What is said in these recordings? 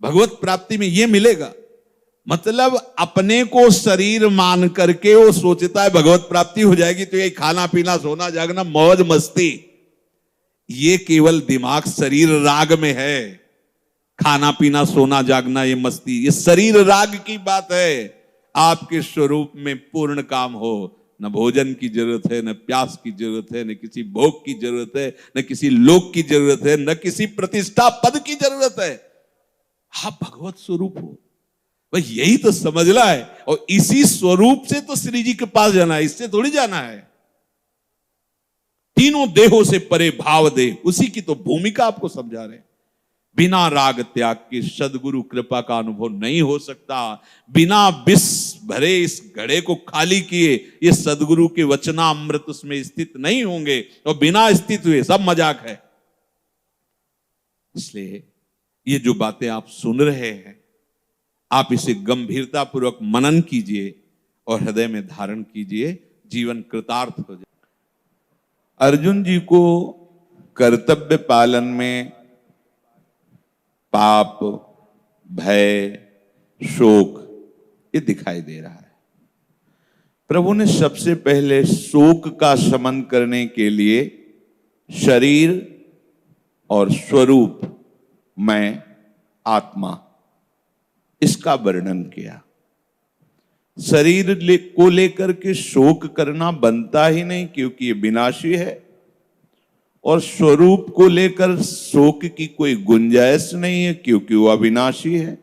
भगवत प्राप्ति में ये मिलेगा। मतलब अपने को शरीर मान करके वो सोचता है भगवत प्राप्ति हो जाएगी तो ये खाना पीना सोना जागना मौज मस्ती, ये केवल दिमाग शरीर राग में है। खाना पीना सोना जागना ये मस्ती, ये शरीर राग की बात है। आपके स्वरूप में पूर्ण काम हो, न भोजन की जरूरत है, न प्यास की जरूरत है, न किसी भोग की जरूरत है, न किसी लोक की जरूरत है, न किसी प्रतिष्ठा पद की जरूरत है। आप भगवत स्वरूप हो, बस यही तो समझना है। और इसी स्वरूप से तो श्री जी के पास जाना है, इससे थोड़ी जाना है। तीनों देहों से परे भाव दे, उसी की तो भूमिका आपको समझा रहे हैं। बिना राग त्याग के सदगुरु कृपा का अनुभव नहीं हो सकता। बिना विष भरे इस घड़े को खाली किए ये सदगुरु के वचनामृत उसमें स्थित नहीं होंगे, और बिना स्थित हुए सब मजाक है। इसलिए ये जो बातें आप सुन रहे हैं, आप इसे गंभीरता पूर्वक मनन कीजिए और हृदय में धारण कीजिए, जीवन कृतार्थ हो जाए। अर्जुन जी को कर्तव्य पालन में पाप, भय, शोक ये दिखाई दे रहा है। प्रभु ने सबसे पहले शोक का शमन करने के लिए शरीर और स्वरूप, मैं आत्मा, इसका वर्णन किया। शरीर को लेकर के शोक करना बनता ही नहीं, क्योंकि ये विनाशी है, और स्वरूप को लेकर शोक की कोई गुंजाइश नहीं है, क्योंकि वो अविनाशी है,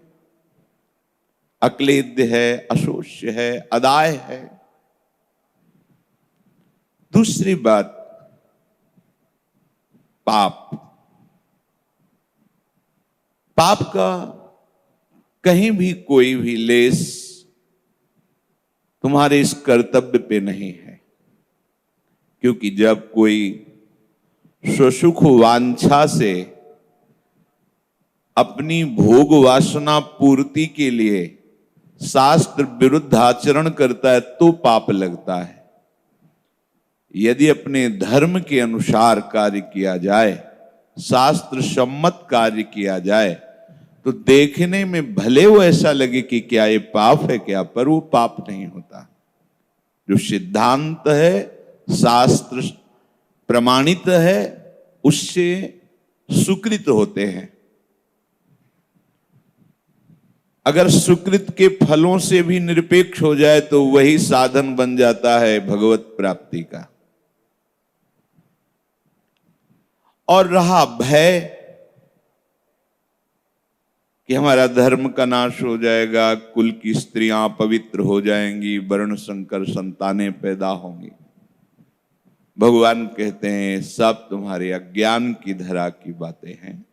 अक्लेद्य है, अशोष्य है, अदाय है। दूसरी बात, पाप। पाप का कहीं भी कोई भी लेस तुम्हारे इस कर्तव्य पे नहीं है, क्योंकि जब कोई स्वसुख वांछा से अपनी भोग वासना पूर्ति के लिए शास्त्र विरुद्ध आचरण करता है तो पाप लगता है। यदि अपने धर्म के अनुसार कार्य किया जाए, शास्त्र सम्मत कार्य किया जाए, तो देखने में भले वो ऐसा लगे कि क्या ये पाप है क्या, पर वो पाप नहीं होता। जो सिद्धांत है, शास्त्र प्रमाणित है, उससे सुकृत होते हैं। अगर सुकृत के फलों से भी निरपेक्ष हो जाए तो वही साधन बन जाता है भगवत प्राप्ति का। और रहा भय कि हमारा धर्म का नाश हो जाएगा, कुल की स्त्रियां पवित्र हो जाएंगी, वर्ण संकर संतानें पैदा होंगी। भगवान कहते हैं सब तुम्हारे अज्ञान की धरा की बातें हैं।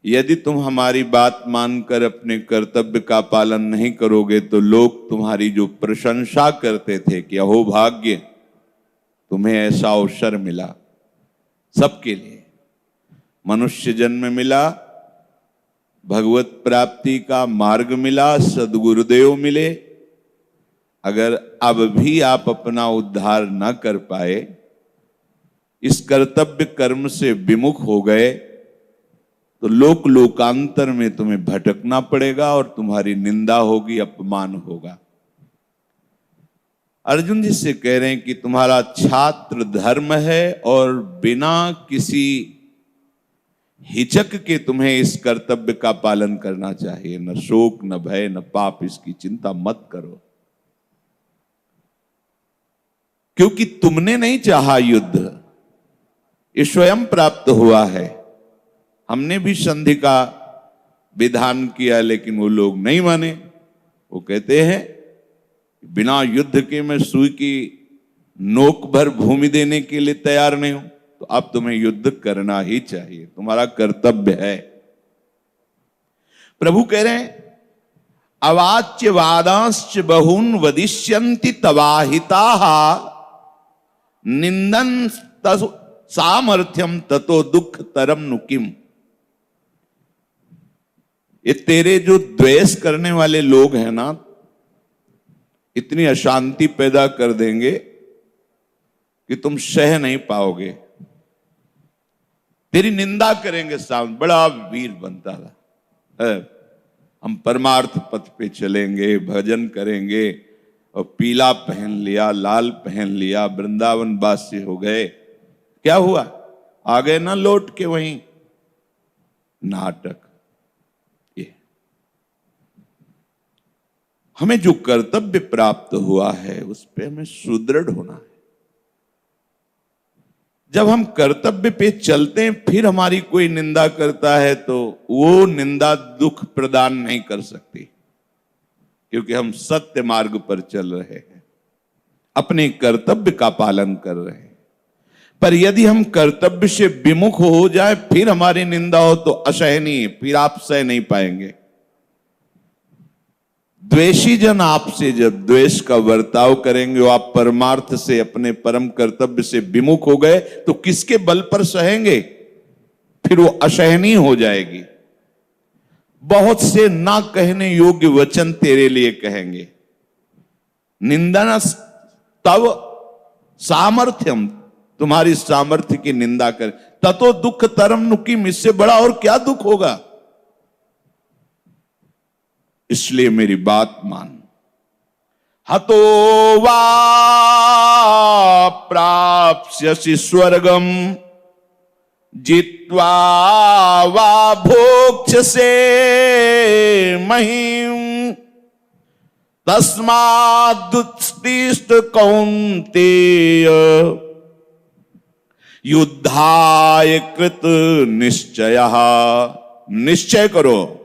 यदि तुम हमारी बात मानकर अपने कर्तव्य का पालन नहीं करोगे तो लोग तुम्हारी जो प्रशंसा करते थे कि अहो भाग्य, तुम्हें ऐसा अवसर मिला, सबके लिए मनुष्य जन्म मिला, भगवत प्राप्ति का मार्ग मिला, सद्गुरुदेव मिले। अगर अब भी आप अपना उद्धार न कर पाए, इस कर्तव्य कर्म से विमुख हो गए, तो लोक लोकांतर में तुम्हें भटकना पड़ेगा और तुम्हारी निंदा होगी, अपमान होगा। अर्जुन जी से कह रहे हैं कि तुम्हारा छात्र धर्म है और बिना किसी हिचक के तुम्हें इस कर्तव्य का पालन करना चाहिए। न शोक, न भय, न पाप, इसकी चिंता मत करो, क्योंकि तुमने नहीं चाहा युद्ध, ये स्वयं प्राप्त हुआ है। हमने भी संधि का विधान किया, लेकिन वो लोग नहीं माने। वो कहते हैं बिना युद्ध के मैं सुई की नोक भर भूमि देने के लिए तैयार नहीं हूं। तो अब तुम्हें युद्ध करना ही चाहिए, तुम्हारा कर्तव्य है। प्रभु कह रहे हैं अवाच्य वादांश्च बहून वदिष्यन्ति तवाहिता निंदन सामर्थ्यम ततो दुख तरम नुकिम। ये तेरे जो द्वेष करने वाले लोग हैं ना, इतनी अशांति पैदा कर देंगे कि तुम सह नहीं पाओगे। तेरी निंदा करेंगे सामने, बड़ा वीर बनता था है। हम परमार्थ पथ पे चलेंगे, भजन करेंगे, और पीला पहन लिया, लाल पहन लिया, वृंदावन वासी हो गए, क्या हुआ? आ गए ना लौट के वहीं। नाटक। ये हमें जो कर्तव्य प्राप्त हुआ है उस पे हमें सुदृढ़ होना है। जब हम कर्तव्य पे चलते हैं फिर हमारी कोई निंदा करता है तो वो निंदा दुख प्रदान नहीं कर सकती, क्योंकि हम सत्य मार्ग पर चल रहे हैं, अपने कर्तव्य का पालन कर रहे हैं। पर यदि हम कर्तव्य से विमुख हो जाए फिर हमारी निंदा हो तो असहनीय, फिर आप सह नहीं पाएंगे। द्वेषी जन आपसे जब द्वेष का बर्ताव करेंगे, वो आप परमार्थ से, अपने परम कर्तव्य से विमुख हो गए तो किसके बल पर सहेंगे? फिर वो असहनीय हो जाएगी। बहुत से ना कहने योग्य वचन तेरे लिए कहेंगे। निंदा न तव सामर्थ्यम, तुम्हारी सामर्थ्य की निंदा कर, ततो दुख तरम नुकीम, इससे बड़ा और क्या दुख होगा? इसलिए मेरी बात मान। हतो वा प्राप्स्यसि स्वर्गम जित्वा वा भोक्ष्यसे महीम तस्मादुत्तिष्ठ कौन्तेय युद्धाय कृत निश्चयः। निश्चय करो,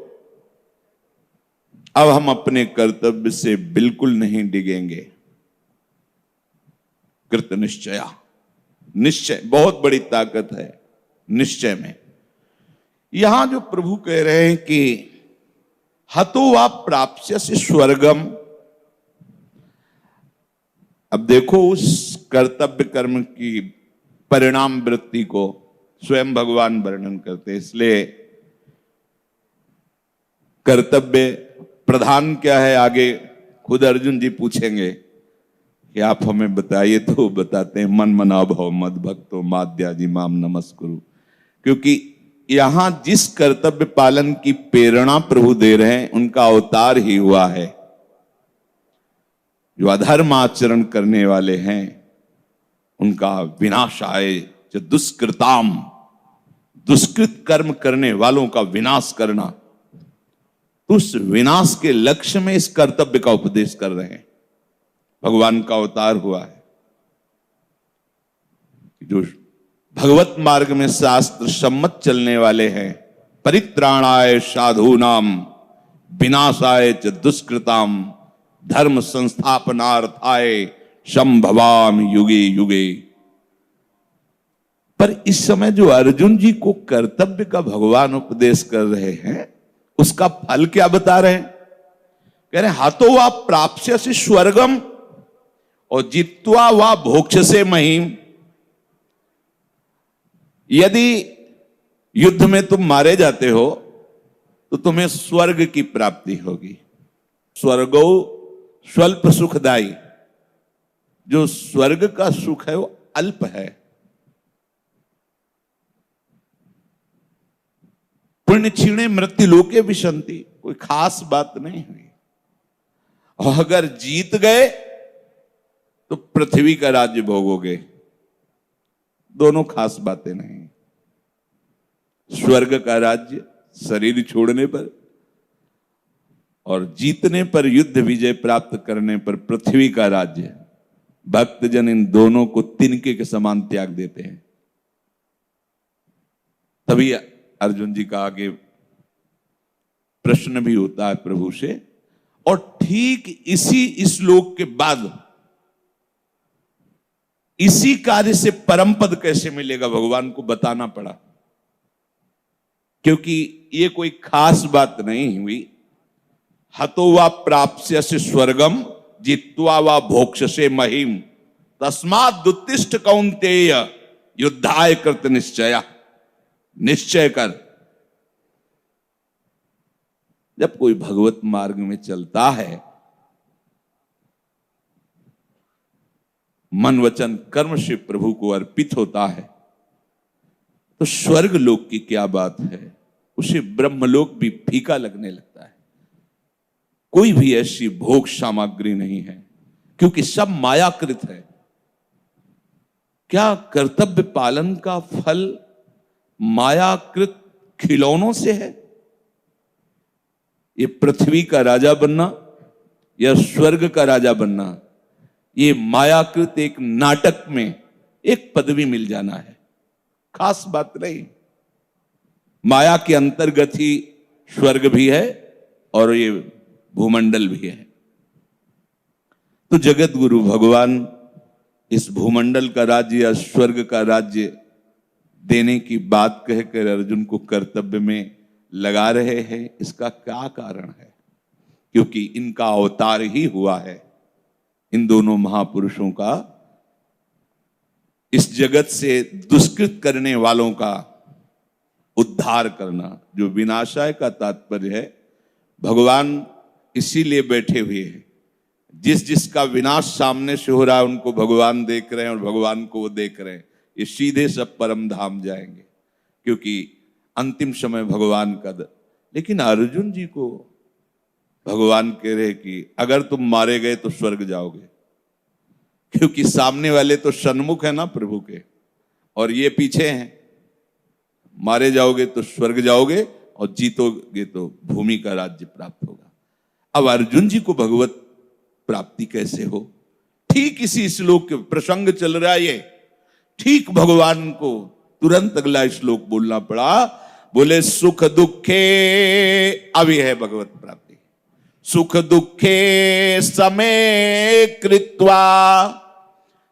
अब हम अपने कर्तव्य से बिल्कुल नहीं डिगेंगे। कृत निश्चय, निश्चय बहुत बड़ी ताकत है निश्चय में। यहां जो प्रभु कह रहे हैं कि हतो वा प्राप्स्यसि स्वर्गम, अब देखो उस कर्तव्य कर्म की परिणाम वृत्ति को स्वयं भगवान वर्णन करते हैं। इसलिए कर्तव्य प्रधान क्या है आगे खुद अर्जुन जी पूछेंगे कि आप हमें बताइए, तो बताते हैं मन मना भव मद भक्तो माद्याजी माम नमस्कुरु। क्योंकि यहां जिस कर्तव्य पालन की प्रेरणा प्रभु दे रहे हैं उनका अवतार ही हुआ है। जो अधर्म आचरण करने वाले हैं उनका विनाश आए, जो दुष्कृताम, दुष्कृत कर्म करने वालों का विनाश करना, उस विनाश के लक्ष्य में इस कर्तव्य का उपदेश कर रहे हैं। भगवान का अवतार हुआ है। जो भगवत मार्ग में शास्त्र सम्मत चलने वाले हैं, परित्राणाय साधूनाम विनाशाय च दुष्कृताम धर्म संस्थापनार्थाय संभवाम युगे युगे। पर इस समय जो अर्जुन जी को कर्तव्य का भगवान उपदेश कर रहे हैं उसका फल क्या बता रहे हैं? कह रहे हाथों वा प्राप्स्यसि स्वर्गम और जित्वा वा भोक्ष्यसे महीम। यदि युद्ध में तुम मारे जाते हो तो तुम्हें स्वर्ग की प्राप्ति होगी। स्वर्गो स्वल्प सुखदाई, जो स्वर्ग का सुख है वो अल्प है। पुण्य क्षीणे मृत्यु लोके विशंति, कोई खास बात नहीं हुई। और अगर जीत गए तो पृथ्वी का राज्य भोगोगे, दोनों खास बातें नहीं। स्वर्ग का राज्य शरीर छोड़ने पर और जीतने पर, युद्ध विजय प्राप्त करने पर पृथ्वी का राज्य। भक्तजन इन दोनों को तिनके के समान त्याग देते हैं। तभी अर्जुन जी का आगे प्रश्न भी होता है प्रभु से। और ठीक इसी श्लोक के बाद इसी कार्य से परम पद कैसे मिलेगा भगवान को बताना पड़ा, क्योंकि ये कोई खास बात नहीं हुई। हतो वा प्राप्स्यसि स्वर्गम जित्वा वा भोक्ष्यसे महीम तस्मात् उत्तिष्ठ कौन्तेय युद्धाय कृत निश्चय। निश्चय कर। जब कोई भगवत मार्ग में चलता है, मन वचन कर्म से प्रभु को अर्पित होता है, तो स्वर्ग लोक की क्या बात है, उसे ब्रह्मलोक भी फीका लगने लगता है। कोई भी ऐसी भोग सामग्री नहीं है, क्योंकि सब मायाकृत है। क्या कर्तव्य पालन का फल मायाकृत खिलौनों से है? ये पृथ्वी का राजा बनना या स्वर्ग का राजा बनना, ये मायाकृत एक नाटक में एक पदवी मिल जाना है, खास बात नहीं। माया के अंतर्गत ही स्वर्ग भी है और ये भूमंडल भी है। तो जगत गुरु भगवान इस भूमंडल का राज्य या स्वर्ग का राज्य देने की बात कहकर अर्जुन को कर्तव्य में लगा रहे हैं। इसका क्या कारण है? क्योंकि इनका अवतार ही हुआ है, इन दोनों महापुरुषों का, इस जगत से दुष्कृत करने वालों का उद्धार करना। जो विनाशाय का तात्पर्य है, भगवान इसीलिए बैठे हुए हैं। जिस जिसका विनाश सामने से हो रहा है उनको भगवान देख रहे हैं और भगवान को वो देख रहे हैं। ये सीधे सब परम धाम जाएंगे, क्योंकि अंतिम समय भगवान का लेकिन अर्जुन जी को भगवान कह रहे कि अगर तुम मारे गए तो स्वर्ग जाओगे, क्योंकि सामने वाले तो सन्मुख है ना प्रभु के, और ये पीछे हैं। मारे जाओगे तो स्वर्ग जाओगे और जीतोगे तो भूमि का राज्य प्राप्त होगा। अब अर्जुन जी को भगवत प्राप्ति कैसे हो? ठीक इसी श्लोक के प्रसंग चल रहा है ये, ठीक भगवान को तुरंत अगला श्लोक बोलना पड़ा। बोले सुख दुखे, अभी है भगवत प्राप्ति। सुख दुखे समय कृत्वा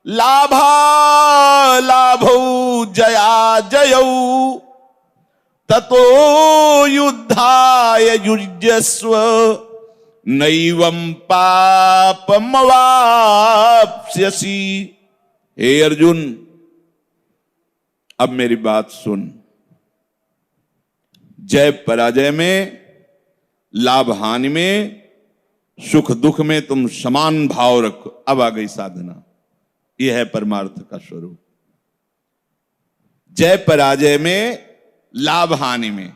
लाभा लाभौ जया जयौ ततो युद्धाय युज्यस्व नैवं पापमवाप्स्यसि। हे अर्जुन, अब मेरी बात सुन। जय पराजय में, लाभ हानि में, सुख दुख में तुम समान भाव रखो। अब आ गई साधना, यह है परमार्थ का स्वरूप। जय पराजय में, लाभ हानि में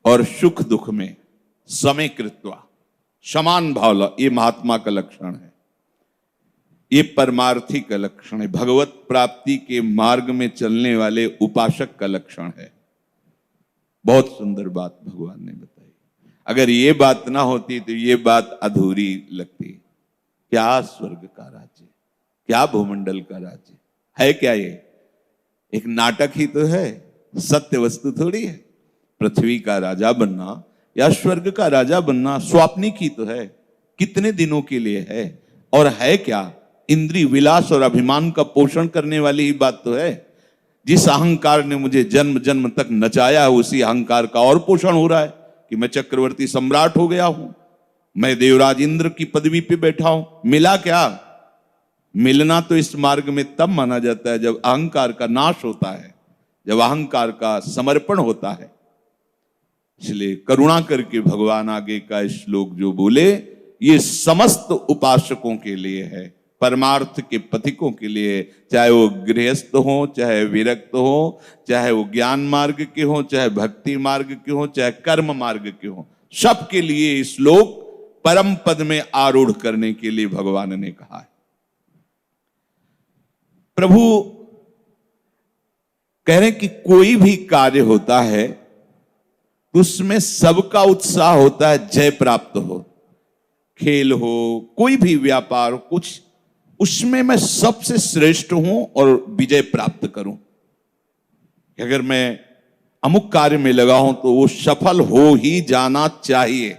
और सुख दुख में समय कृत्वा, समान भाव, ये महात्मा का लक्षण है, ये परमार्थी का लक्षण है, भगवत प्राप्ति के मार्ग में चलने वाले उपासक का लक्षण है। बहुत सुंदर बात भगवान ने बताई। अगर ये बात ना होती तो ये बात अधूरी लगती। क्या स्वर्ग का राज्य, क्या भूमंडल का राज्य है? क्या ये एक नाटक ही तो है, सत्य वस्तु थोड़ी है। पृथ्वी का राजा बनना या स्वर्ग का राजा बनना स्वाप्निक ही तो है, कितने दिनों के लिए है, और है क्या? इंद्रिय विलास और अभिमान का पोषण करने वाली ही बात तो है। जिस अहंकार ने मुझे जन्म जन्म तक नचाया है, उसी अहंकार का और पोषण हो रहा है कि मैं चक्रवर्ती सम्राट हो गया हूं, मैं देवराज इंद्र की पदवी पे बैठा हूं। मिला क्या? मिलना तो इस मार्ग में तब माना जाता है जब अहंकार का नाश होता है, जब अहंकार का समर्पण होता है। इसलिए करुणा करके भगवान आगे का श्लोक जो बोले, ये समस्त उपासकों के लिए है, परमार्थ के पथिकों के लिए, चाहे वो गृहस्थ हो, चाहे विरक्त हो, चाहे वो ज्ञान मार्ग के हो, चाहे भक्ति मार्ग के हो, चाहे कर्म मार्ग के हो, सबके लिए श्लोक परम पद में आरूढ़ करने के लिए भगवान ने कहा है। प्रभु कह रहे कि कोई भी कार्य होता है उसमें सबका उत्साह होता है जय प्राप्त हो। खेल हो, कोई भी व्यापार हो, कुछ, उसमें मैं सबसे श्रेष्ठ हूं और विजय प्राप्त करूं। अगर मैं अमुक कार्य में लगा हूं तो वो सफल हो ही जाना चाहिए।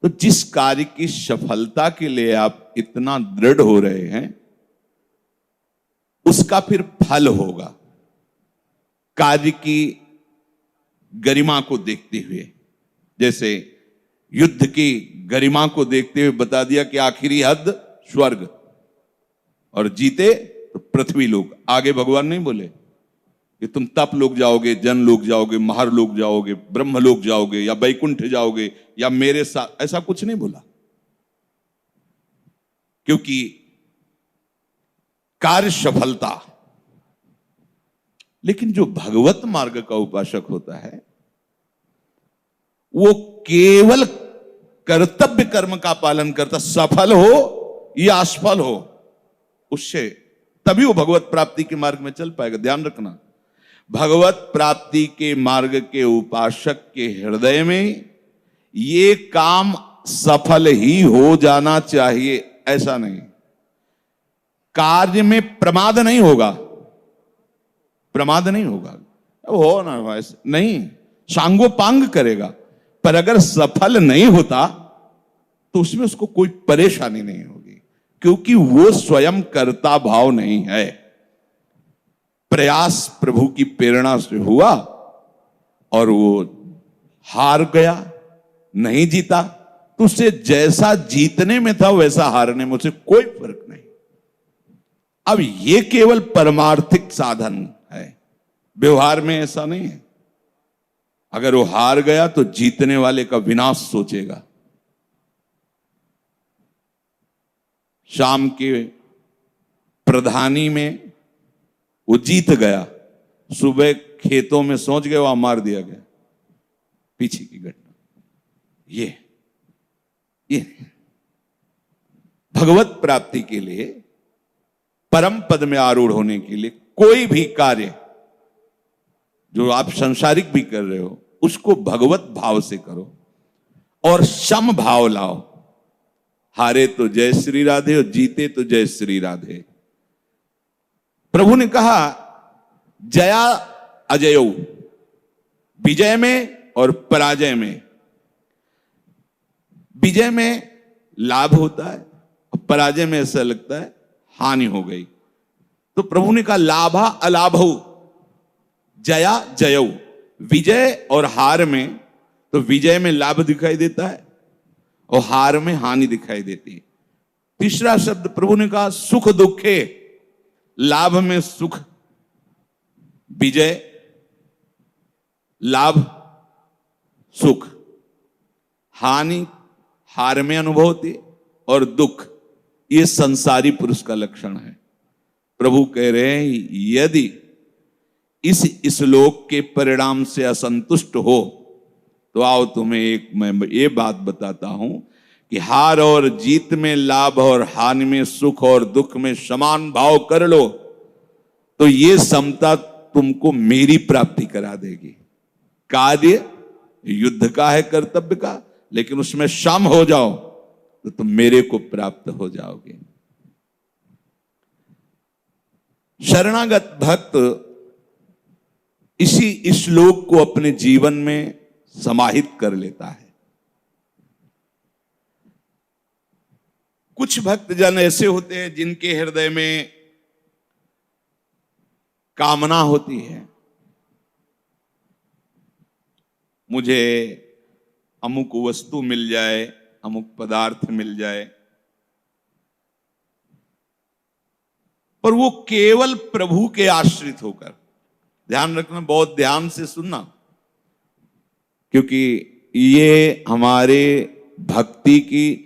तो जिस कार्य की सफलता के लिए आप इतना दृढ़ हो रहे हैं, उसका फिर फल होगा। कार्य की गरिमा को देखते हुए, जैसे युद्ध की गरिमा को देखते हुए बता दिया कि आखिरी हद स्वर्ग, और जीते तो पृथ्वी लोक। आगे भगवान नहीं बोले कि तुम तप लोग जाओगे, जन लोग जाओगे, महर लोग जाओगे, ब्रह्म लोग जाओगे, या बैकुंठ जाओगे, या मेरे साथ, ऐसा कुछ नहीं बोला। क्योंकि कार्य सफलता लेकिन जो भगवत मार्ग का उपासक होता है वो केवल कर्तव्य कर्म का पालन करता, सफल हो या असफल हो उससे, तभी वो भगवत प्राप्ति के मार्ग में चल पाएगा। ध्यान रखना, भगवत प्राप्ति के मार्ग के उपासक के हृदय में ये काम सफल ही हो जाना चाहिए, ऐसा नहीं। कार्य में प्रमाद नहीं होगा, प्रमाद नहीं होगा, हो ना हो ऐसे नहीं, सांगोपांग करेगा, पर अगर सफल नहीं होता तो उसमें उसको कोई परेशानी नहीं होगी, क्योंकि वो स्वयं कर्ता भाव नहीं है। प्रयास प्रभु की प्रेरणा से हुआ और वो हार गया, नहीं जीता, तो उससे जैसा जीतने में था वैसा हारने में उसे कोई फर्क नहीं। अब ये केवल परमार्थिक साधन है, व्यवहार में ऐसा नहीं है। अगर वो हार गया तो जीतने वाले का विनाश सोचेगा। शाम के प्रधानी में वो जीत गया, सुबह खेतों में सोच गए, वहां मार दिया गया। पीछे की घटना ये भगवत प्राप्ति के लिए, परम पद में आरूढ़ होने के लिए कोई भी कार्य जो आप संसारिक भी कर रहे हो उसको भगवत भाव से करो और सम भाव लाओ। हारे तो जय श्री राधे और जीते तो जय श्री राधे। प्रभु ने कहा जया अजयो, विजय में और पराजय में। विजय में लाभ होता है और पराजय में ऐसा लगता है हानि हो गई। तो प्रभु ने कहा लाभा अलाभौ जया जयौ। विजय और हार में, तो विजय में लाभ दिखाई देता है और हार में हानि दिखाई देती है। तीसरा शब्द प्रभु ने कहा सुख दुखे। लाभ में सुख, विजय, लाभ, सुख, हानि हार में अनुभव होती और दुख ये संसारी पुरुष का लक्षण है। प्रभु कह रहे हैं यदि इस श्लोक के परिणाम से असंतुष्ट हो तो आओ तुम्हें मैं ये बात बताता हूं कि हार और जीत में, लाभ और हानि में, सुख और दुख में समान भाव कर लो तो ये समता तुमको मेरी प्राप्ति करा देगी। कार्य युद्ध का है, कर्तव्य का, लेकिन उसमें सम हो जाओ तो तुम मेरे को प्राप्त हो जाओगे। शरणागत भक्त इसी श्लोक को अपने जीवन में समाहित कर लेता है। कुछ भक्त जन ऐसे होते हैं जिनके हृदय में कामना होती है, मुझे अमुक वस्तु मिल जाए, अमुक पदार्थ मिल जाए, पर वो केवल प्रभु के आश्रित होकर, ध्यान रखना, बहुत ध्यान से सुनना, क्योंकि ये हमारे भक्ति की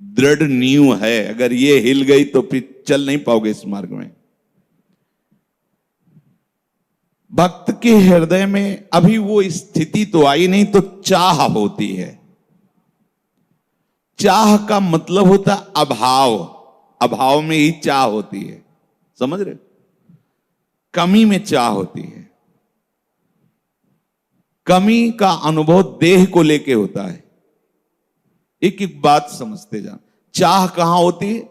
दृढ़ नींव है। अगर ये हिल गई तो फिर चल नहीं पाओगे इस मार्ग में। भक्त के हृदय में अभी वो स्थिति तो आई नहीं, तो चाह होती है। चाह का मतलब होता अभाव, अभाव में ही चाह होती है, समझ रहे? कमी में चाह होती है। कमी का अनुभव देह को लेके होता है। एक एक बात समझते जाओ। चाह कहां होती है?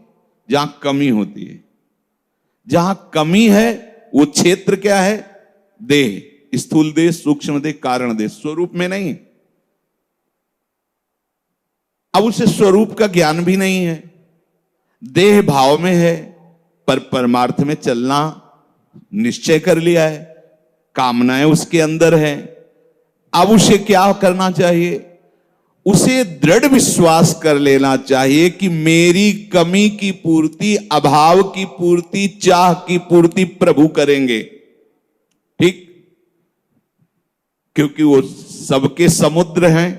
जहां कमी होती है। जहां कमी है वो क्षेत्र क्या है? देह, स्थूल देह, सूक्ष्म देह, कारण देह, स्वरूप में नहीं। अब उसे स्वरूप का ज्ञान भी नहीं है, देह भाव में है, पर परमार्थ में चलना निश्चय कर लिया है, कामनाएं उसके अंदर है। अब उसे क्या करना चाहिए? उसे दृढ़ विश्वास कर लेना चाहिए कि मेरी कमी की पूर्ति, अभाव की पूर्ति, चाह की पूर्ति प्रभु करेंगे। ठीक? क्योंकि वो सबके समुद्र हैं।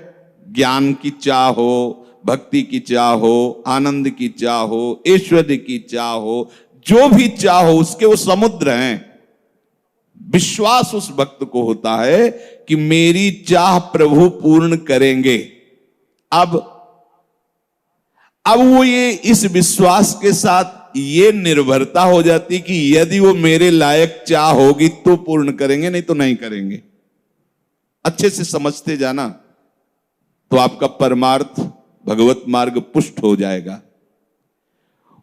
ज्ञान की चाह हो, भक्ति की चाह हो, आनंद की चाह हो, ऐश्वर्य की चाह हो, जो भी चाह हो, उसके वो समुद्र हैं। विश्वास उस भक्त को होता है कि मेरी चाह प्रभु पूर्ण करेंगे। अब वो ये इस विश्वास के साथ ये निर्भरता हो जाती कि यदि वो मेरे लायक चाह होगी तो पूर्ण करेंगे, नहीं तो नहीं करेंगे। अच्छे से समझते जाना तो आपका परमार्थ भगवत मार्ग पुष्ट हो जाएगा।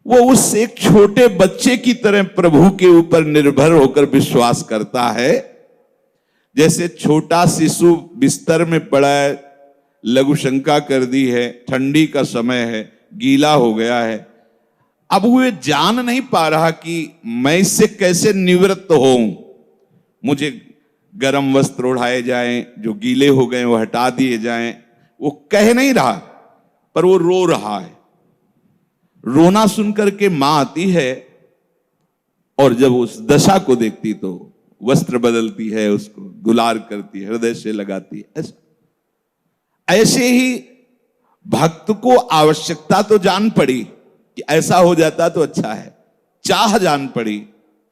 वो उस एक छोटे बच्चे की तरह प्रभु के ऊपर निर्भर होकर विश्वास करता है। जैसे छोटा शिशु बिस्तर में पड़ा है, लघु शंका कर दी है, ठंडी का समय है, गीला हो गया है। अब वो जान नहीं पा रहा कि मैं इससे कैसे निवृत्त होऊं। मुझे गर्म वस्त्र ओढ़ाए जाएं, जो गीले हो गए वो हटा दिए जाएं। वो कह नहीं रहा, पर वो रो रहा है। रोना सुनकर के मां आती है और जब उस दशा को देखती तो वस्त्र बदलती है, उसको दुलार करती है, हृदय से लगाती है। ऐसे ही भक्त को आवश्यकता तो जान पड़ी कि ऐसा हो जाता तो अच्छा है, चाह जान पड़ी,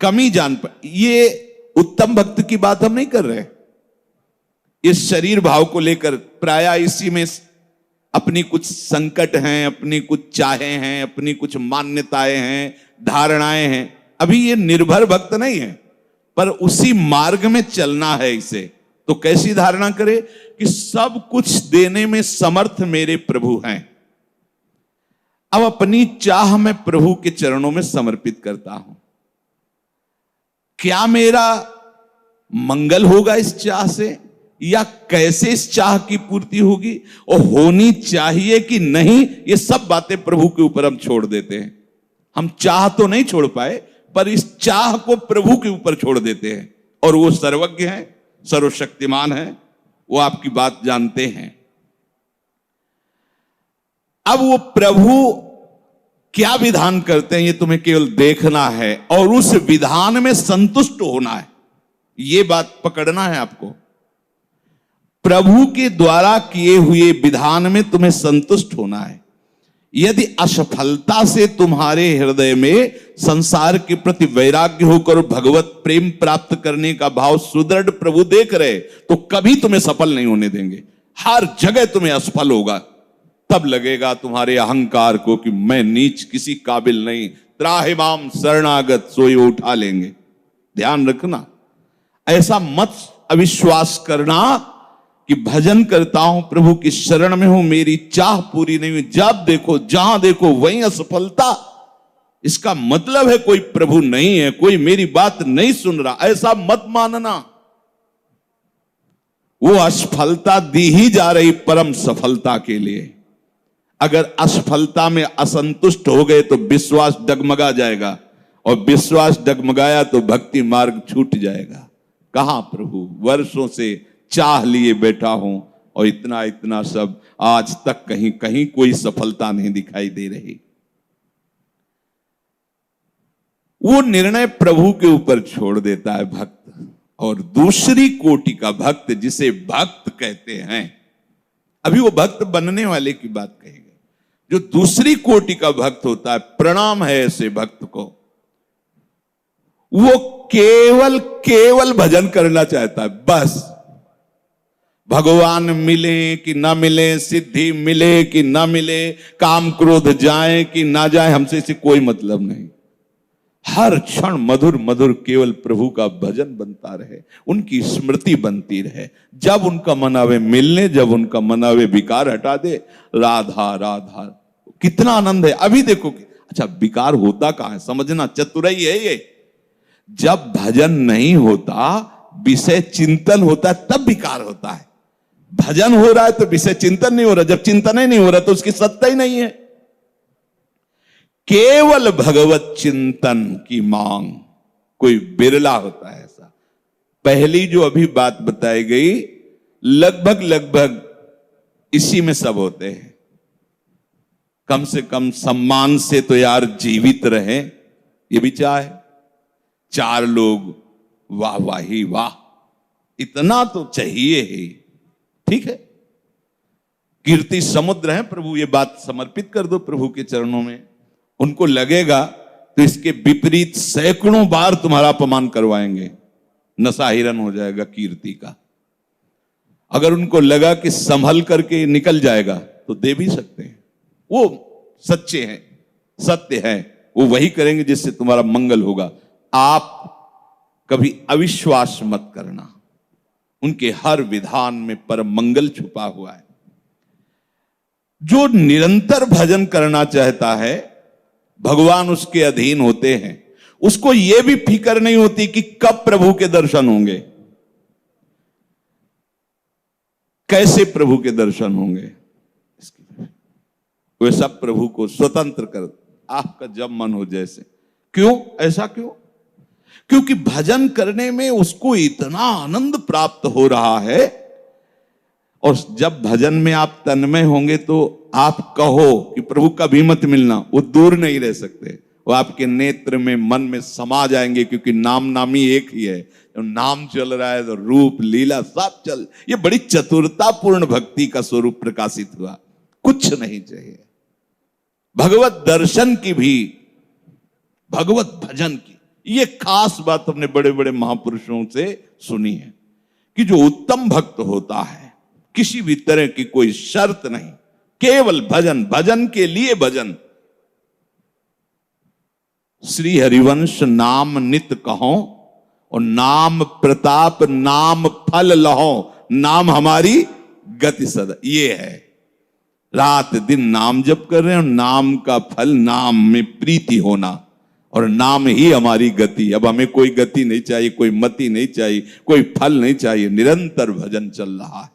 कमी जान पड़ी। ये उत्तम भक्त की बात हम नहीं कर रहे। इस शरीर भाव को लेकर प्राय इसी में अपनी कुछ संकट हैं, अपनी कुछ चाहें हैं, अपनी कुछ मान्यताएं हैं, धारणाएं हैं। अभी ये निर्भर भक्त नहीं है, पर उसी मार्ग में चलना है इसे। तो कैसी धारणा करे कि सब कुछ देने में समर्थ मेरे प्रभु हैं। अब अपनी चाह मैं प्रभु के चरणों में समर्पित करता हूं। क्या मेरा मंगल होगा इस चाह से, या कैसे इस चाह की पूर्ति होगी और होनी चाहिए कि नहीं, ये सब बातें प्रभु के ऊपर हम छोड़ देते हैं। हम चाह तो नहीं छोड़ पाए, पर इस चाह को प्रभु के ऊपर छोड़ देते हैं। और वो सर्वज्ञ है, सर्वशक्तिमान है, वो आपकी बात जानते हैं। अब वो प्रभु क्या विधान करते हैं ये तुम्हें केवल देखना है और उस विधान में संतुष्ट होना है। ये बात पकड़ना है आपको। प्रभु के द्वारा किए हुए विधान में तुम्हें संतुष्ट होना है। यदि असफलता से तुम्हारे हृदय में संसार के प्रति वैराग्य होकर भगवत प्रेम प्राप्त करने का भाव सुदृढ़ प्रभु देख रहे, तो कभी तुम्हें सफल नहीं होने देंगे। हर जगह तुम्हें असफल होगा। तब लगेगा तुम्हारे अहंकार को कि मैं नीच, किसी काबिल नहीं, त्राहिमाम शरणागत, सोई उठा लेंगे। ध्यान रखना, ऐसा मत अविश्वास करना कि भजन करता हूं, प्रभु की शरण में हूं, मेरी चाह पूरी नहीं हुई। जब देखो, जहां देखो वहीं असफलता। इसका मतलब है कोई प्रभु नहीं है, कोई मेरी बात नहीं सुन रहा। ऐसा मत मानना। वो असफलता दी ही जा रही परम सफलता के लिए। अगर असफलता में असंतुष्ट हो गए तो विश्वास डगमगा जाएगा, और विश्वास डगमगाया तो भक्ति मार्ग छूट जाएगा। कहां प्रभु, वर्षों से चाह लिए बैठा हूं और इतना इतना सब, आज तक कहीं कहीं कोई सफलता नहीं दिखाई दे रही। वो निर्णय प्रभु के ऊपर छोड़ देता है भक्त। और दूसरी कोटि का भक्त, जिसे भक्त कहते हैं, अभी वो भक्त बनने वाले की बात कही गई। जो दूसरी कोटि का भक्त होता है, प्रणाम है ऐसे भक्त को। वो केवल भजन करना चाहता है, बस। भगवान मिले कि ना मिले, सिद्धि मिले कि ना मिले, काम क्रोध जाए कि ना जाए, हमसे इसे कोई मतलब नहीं। हर क्षण मधुर मधुर केवल प्रभु का भजन बनता रहे, उनकी स्मृति बनती रहे। जब उनका मन आवे मिलने, जब उनका मन आवे विकार हटा दे, राधा राधा। कितना आनंद है। अभी देखो, अच्छा विकार होता कहां है, समझना, चतुराई है ये। जब भजन नहीं होता, विषय चिंतन होता है, तब विकार होता है। भजन हो रहा है तो विषय चिंतन नहीं हो रहा। जब चिंतन ही नहीं हो रहा तो उसकी सत्ता ही नहीं है। केवल भगवत चिंतन की मांग कोई बिरला होता है ऐसा। पहली जो अभी बात बताई गई, लगभग इसी में सब होते हैं। कम से कम सम्मान से तो यार जीवित रहे, ये भी चाहे। चार लोग वाह वाही वाह, इतना तो चाहिए ही। ठीक है, कीर्ति समुद्र है प्रभु, ये बात समर्पित कर दो प्रभु के चरणों में। उनको लगेगा तो इसके विपरीत सैकड़ों बार तुम्हारा अपमान करवाएंगे। नशा हिरन हो जाएगा कीर्ति का। अगर उनको लगा कि संभल करके निकल जाएगा तो दे भी सकते हैं। वो सच्चे हैं, सत्य है, वो वही करेंगे जिससे तुम्हारा मंगल होगा। आप कभी अविश्वास मत करना, उनके हर विधान में परम मंगल छुपा हुआ है। जो निरंतर भजन करना चाहता है भगवान उसके अधीन होते हैं। उसको यह भी फिक्र नहीं होती कि कब प्रभु के दर्शन होंगे, कैसे प्रभु के दर्शन होंगे। वे सब प्रभु को स्वतंत्र कर, आपका जब मन हो जैसे। क्यों ऐसा क्यों? क्योंकि भजन करने में उसको इतना आनंद प्राप्त हो रहा है। और जब भजन में आप तन्मय होंगे तो आप कहो कि प्रभु कभी मत मिलना, वो दूर नहीं रह सकते, वो आपके नेत्र में मन में समा जाएंगे। क्योंकि नाम नामी एक ही है, तो नाम चल रहा है तो रूप लीला सब चल। ये बड़ी चतुरतापूर्ण भक्ति का स्वरूप प्रकाशित हुआ। कुछ नहीं चाहिए, भगवत दर्शन की भी, भगवत भजन की। ये खास बात हमने बड़े बड़े महापुरुषों से सुनी है कि जो उत्तम भक्त होता है किसी भी तरह की कोई शर्त नहीं, केवल भजन, भजन के लिए भजन। श्री हरिवंश नाम नित कहो और नाम प्रताप नाम फल लहो, नाम हमारी गति सदा। ये है, रात दिन नाम जप कर रहे हैं और नाम का फल नाम में प्रीति होना, और नाम ही हमारी गति। अब हमें कोई गति नहीं चाहिए, कोई मति नहीं चाहिए, कोई फल नहीं चाहिए, निरंतर भजन चल रहा है।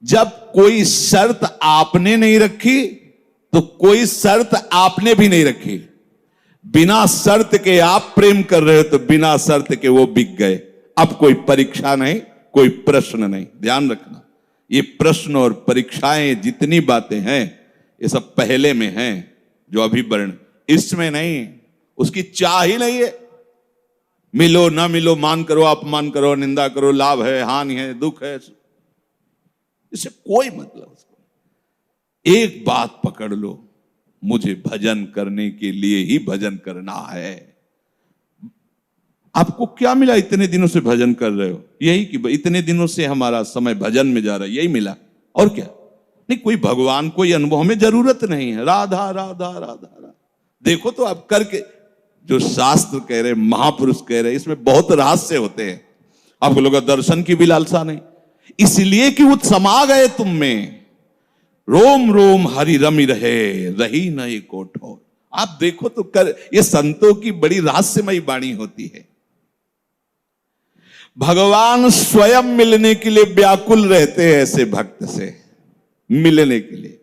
जब कोई शर्त आपने नहीं रखी तो कोई शर्त आपने भी नहीं रखी। बिना शर्त के आप प्रेम कर रहे हो तो बिना शर्त के वो बिक गए। अब कोई परीक्षा नहीं, कोई प्रश्न नहीं। ध्यान रखना, ये प्रश्न और परीक्षाएं जितनी बातें हैं ये सब पहले में हैं, जो अभी वर्ण, इसमें नहीं। उसकी चाह ही नहीं है। मिलो ना मिलो, मान करो अपमान करो, निंदा करो, लाभ है हानि है दुख है, इससे कोई मतलब। उसको एक बात पकड़ लो, मुझे भजन करने के लिए ही भजन करना है। आपको क्या मिला इतने दिनों से भजन कर रहे हो? यही कि इतने दिनों से हमारा समय भजन में जा रहा है, यही मिला। और क्या? नहीं, कोई भगवान कोई अनुभव हमें जरूरत नहीं है। राधा राधा राधा राधा देखो तो आप करके, जो शास्त्र कह रहे, महापुरुष कह रहे, इसमें बहुत रहस्य होते हैं। आपको लोग दर्शन की भी लालसा नहीं, इसलिए कि वो समा गए तुम में। रोम रोम हरि रमि रहे, रही न एक कोठोर। आप देखो तो कर, ये संतों की बड़ी रहस्यमयी वाणी होती है। भगवान स्वयं मिलने के लिए व्याकुल रहते हैं ऐसे भक्त से मिलने के लिए।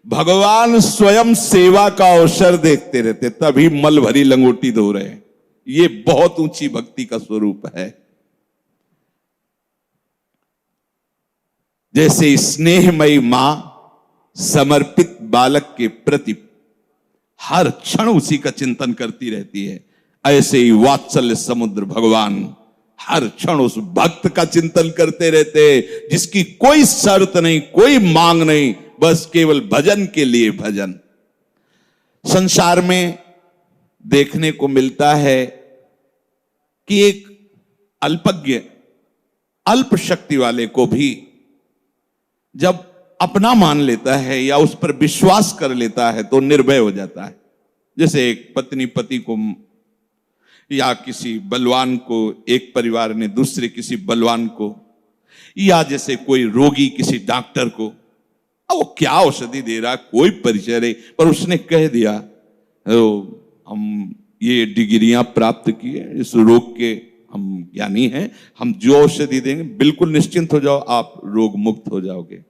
भगवान स्वयं सेवा का अवसर देखते रहते, तभी मल भरी लंगोटी धो रहे हैं। ये बहुत ऊंची भक्ति का स्वरूप है। जैसे स्नेहमयी मां समर्पित बालक के प्रति हर क्षण उसी का चिंतन करती रहती है, ऐसे ही वात्सल्य समुद्र भगवान हर क्षण उस भक्त का चिंतन करते रहते हैं, जिसकी कोई शर्त नहीं, कोई मांग नहीं, बस केवल भजन के लिए भजन। संसार में देखने को मिलता है कि एक अल्पज्ञ, अल्प शक्ति वाले को भी जब अपना मान लेता है या उस पर विश्वास कर लेता है तो निर्भय हो जाता है। जैसे एक पत्नी पति को, या किसी बलवान को एक परिवार ने दूसरे किसी बलवान को, या जैसे कोई रोगी किसी डॉक्टर को, अब वो क्या औषधि दे रहा कोई परिचय नहीं, पर उसने कह दिया हम ये डिग्रियां प्राप्त किए, इस रोग के हम ज्ञानी हैं, हम जो औषधि देंगे बिल्कुल निश्चिंत हो जाओ, आप रोग मुक्त हो जाओगे।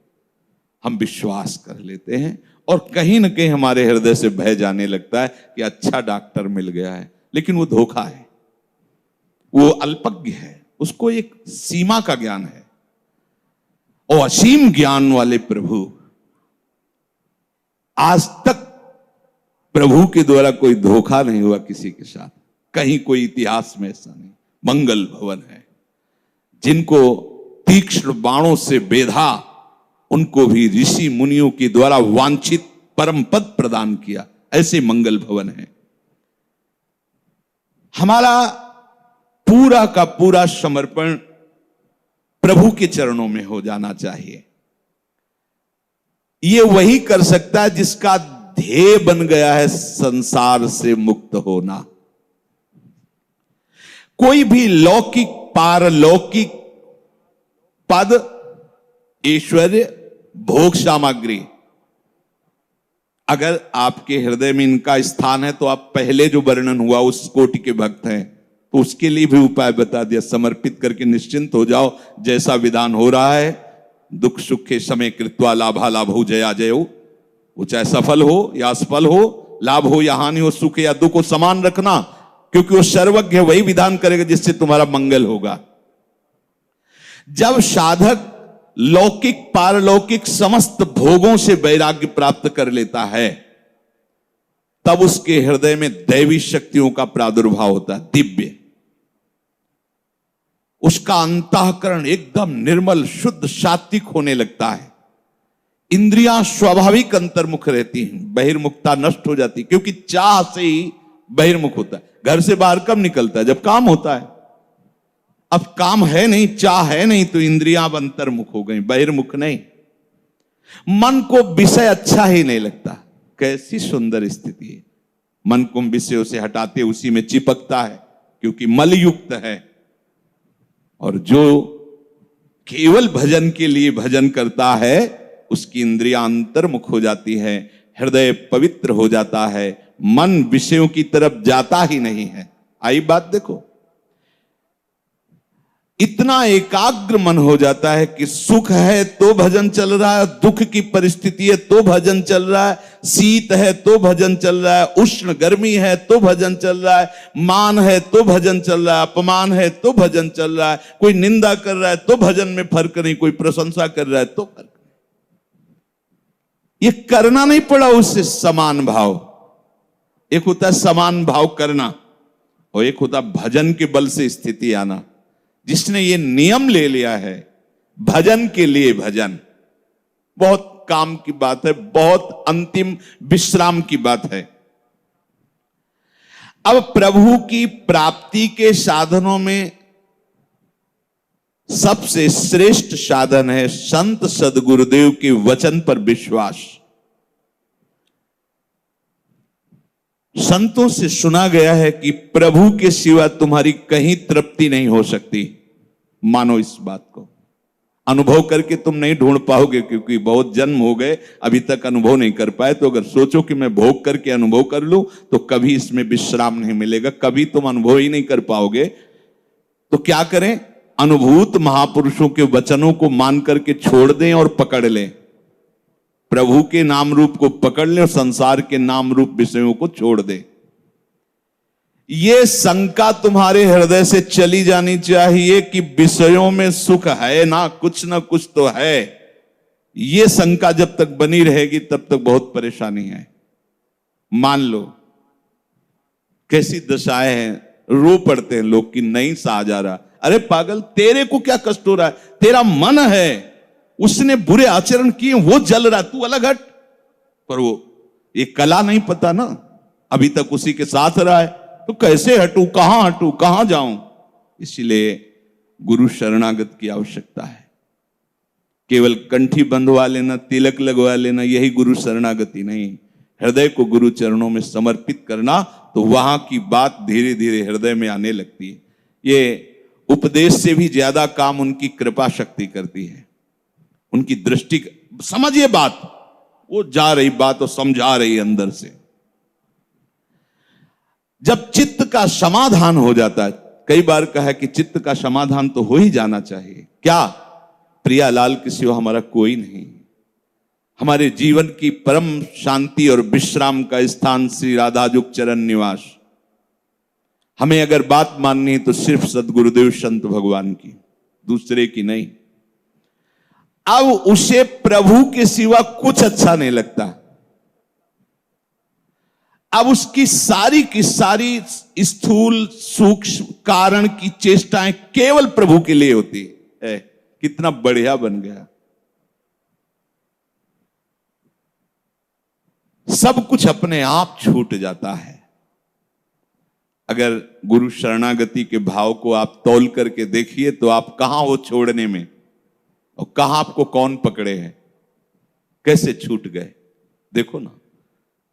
हम विश्वास कर लेते हैं और कहीं ना कहीं हमारे हृदय से भय जाने लगता है कि अच्छा डॉक्टर मिल गया है, लेकिन वो धोखा है, वो अल्पज्ञ है, उसको एक सीमा का ज्ञान है। और असीम ज्ञान वाले प्रभु, आज तक प्रभु के द्वारा कोई धोखा नहीं हुआ किसी के साथ, कहीं कोई इतिहास में ऐसा नहीं। मंगल भवन है, जिनको तीक्ष्ण बाणों से बेधा, उनको भी ऋषि मुनियों के द्वारा वांछित परम पद प्रदान किया, ऐसे मंगल भवन है। हमारा पूरा का पूरा समर्पण प्रभु के चरणों में हो जाना चाहिए। ये वही कर सकता है जिसका ध्येय बन गया है संसार से मुक्त होना। कोई भी लौकिक पारलौकिक पद, ऐश्वर्य, भोग सामग्री, अगर आपके हृदय में इनका स्थान है तो आप पहले जो वर्णन हुआ उस कोटि के भक्त हैं, तो उसके लिए भी उपाय बता दिया। समर्पित करके निश्चिंत हो जाओ, जैसा विधान हो रहा है, दुख सुख के समय कृत्वा लाभा लाभो जया जयो, वो चाहे सफल हो या असफल हो, लाभ हो या हानि हो, सुख या दुख हो, समान रखना, क्योंकि वो सर्वज्ञ, वही विधान करेगा जिससे तुम्हारा मंगल होगा। जब साधक लौकिक पारलौकिक समस्त भोगों से वैराग्य प्राप्त कर लेता है, तब उसके हृदय में दैवी शक्तियों का प्रादुर्भाव होता है, दिव्य। उसका अंतःकरण एकदम निर्मल शुद्ध सात्विक होने लगता है। इंद्रियां स्वाभाविक अंतर्मुख रहती हैं, बहिर्मुखता नष्ट हो जाती, क्योंकि चाह से ही बहिर्मुख होता है। घर से बाहर कब निकलता है? जब काम होता है। अब काम है नहीं, चाह है नहीं, तो इंद्रियां अब अंतर्मुख हो गई, बहिर्मुख नहीं। मन को विषय अच्छा ही नहीं लगता। कैसी सुंदर स्थिति है। मन को विषयों से हटाते उसी में चिपकता है, क्योंकि मलयुक्त है। और जो केवल भजन के लिए भजन करता है, उसकी इंद्रियां अंतर्मुख हो जाती है, हृदय पवित्र हो जाता है, मन विषयों की तरफ जाता ही नहीं है। आई बात देखो, इतना एकाग्र मन हो जाता है कि सुख है तो भजन चल रहा है, दुख की परिस्थिति है तो भजन चल रहा है, शीत है तो भजन चल रहा है, उष्ण गर्मी है तो भजन चल रहा है, मान है तो भजन चल रहा है, अपमान है तो भजन चल रहा है, कोई निंदा कर रहा है तो भजन में फर्क नहीं, कोई प्रशंसा कर रहा है तो फर्क नहीं। ये करना नहीं पड़ा उससे समान भाव। एक होता है समान भाव करना, और एक होता भजन के बल से स्थिति आना। जिसने ये नियम ले लिया है भजन के लिए भजन, बहुत काम की बात है, बहुत अंतिम विश्राम की बात है। अब प्रभु की प्राप्ति के साधनों में सबसे श्रेष्ठ साधन है संत सदगुरुदेव के वचन पर विश्वास। संतों से सुना गया है कि प्रभु के सिवा तुम्हारी कहीं तृप्ति नहीं हो सकती। मानो इस बात को, अनुभव करके तुम नहीं ढूंढ पाओगे, क्योंकि बहुत जन्म हो गए अभी तक अनुभव नहीं कर पाए। तो अगर सोचो कि मैं भोग करके अनुभव कर लूं, तो कभी इसमें विश्राम नहीं मिलेगा, कभी तुम अनुभव ही नहीं कर पाओगे। तो क्या करें? अनुभूत महापुरुषों के वचनों को मान करके छोड़ दें और पकड़ लें। प्रभु के नाम रूप को पकड़ ले और संसार के नाम रूप विषयों को छोड़ दे। ये शंका तुम्हारे हृदय से चली जानी चाहिए कि विषयों में सुख है ना कुछ तो है। ये शंका जब तक बनी रहेगी तब तक बहुत परेशानी है। मान लो कैसी दशाएं हैं, रो पड़ते हैं लोग कि नहीं सहा जा रहा। अरे पागल, तेरे को क्या कष्ट हो रहा है? तेरा मन है, उसने बुरे आचरण किए, वो जल रहा, तू अलग हट। पर वो ये कला नहीं पता ना, अभी तक उसी के साथ रहा है, तो कैसे हटूं, कहां जाऊं? इसलिए गुरु शरणागत की आवश्यकता है। केवल कंठी बंधवा लेना, तिलक लगवा लेना, यही गुरु शरणागति नहीं। हृदय को गुरु चरणों में समर्पित करना, तो वहां की बात धीरे धीरे हृदय में आने लगती है। ये उपदेश से भी ज्यादा काम उनकी कृपा शक्ति करती है। उनकी दृष्टि, समझिए बात, वो जा रही बात और समझा रही अंदर से। जब चित्त का समाधान हो जाता है, कई बार कहा कि चित्त का समाधान तो हो ही जाना चाहिए। क्या? प्रियालाल के सिवा हमारा कोई नहीं। हमारे जीवन की परम शांति और विश्राम का स्थान श्री राधाजुग चरण निवास। हमें अगर बात माननी है तो सिर्फ सदगुरुदेव संत भगवान की, दूसरे की नहीं। अब उसे प्रभु के सिवा कुछ अच्छा नहीं लगता। अब उसकी सारी की सारी स्थूल सूक्ष्म कारण की चेष्टाएं केवल प्रभु के लिए होती है। कितना बढ़िया बन गया, सब कुछ अपने आप छूट जाता है। अगर गुरु शरणागति के भाव को आप तौल करके देखिए तो आप कहां हो छोड़ने में, और कहां आपको कौन पकड़े हैं, कैसे छूट गए। देखो ना,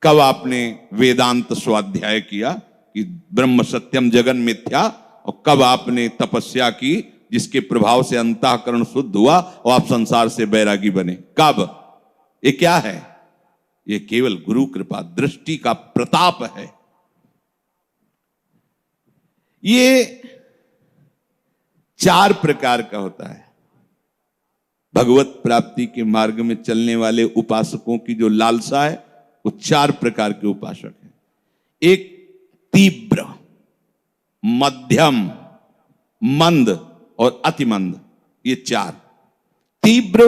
कब आपने वेदांत स्वाध्याय किया कि ब्रह्म सत्यम जगन मिथ्या, और कब आपने तपस्या की जिसके प्रभाव से अंतःकरण शुद्ध हुआ और आप संसार से बैरागी बने। कब? ये क्या है? ये केवल गुरु कृपा, दृष्टि का प्रताप है। ये 4 प्रकार का होता है। भगवत प्राप्ति के मार्ग में चलने वाले उपासकों की जो लालसा है वो 4 प्रकार के उपासक हैं। एक तीव्र, मध्यम, मंद और अतिमंद। ये 4, तीव्र,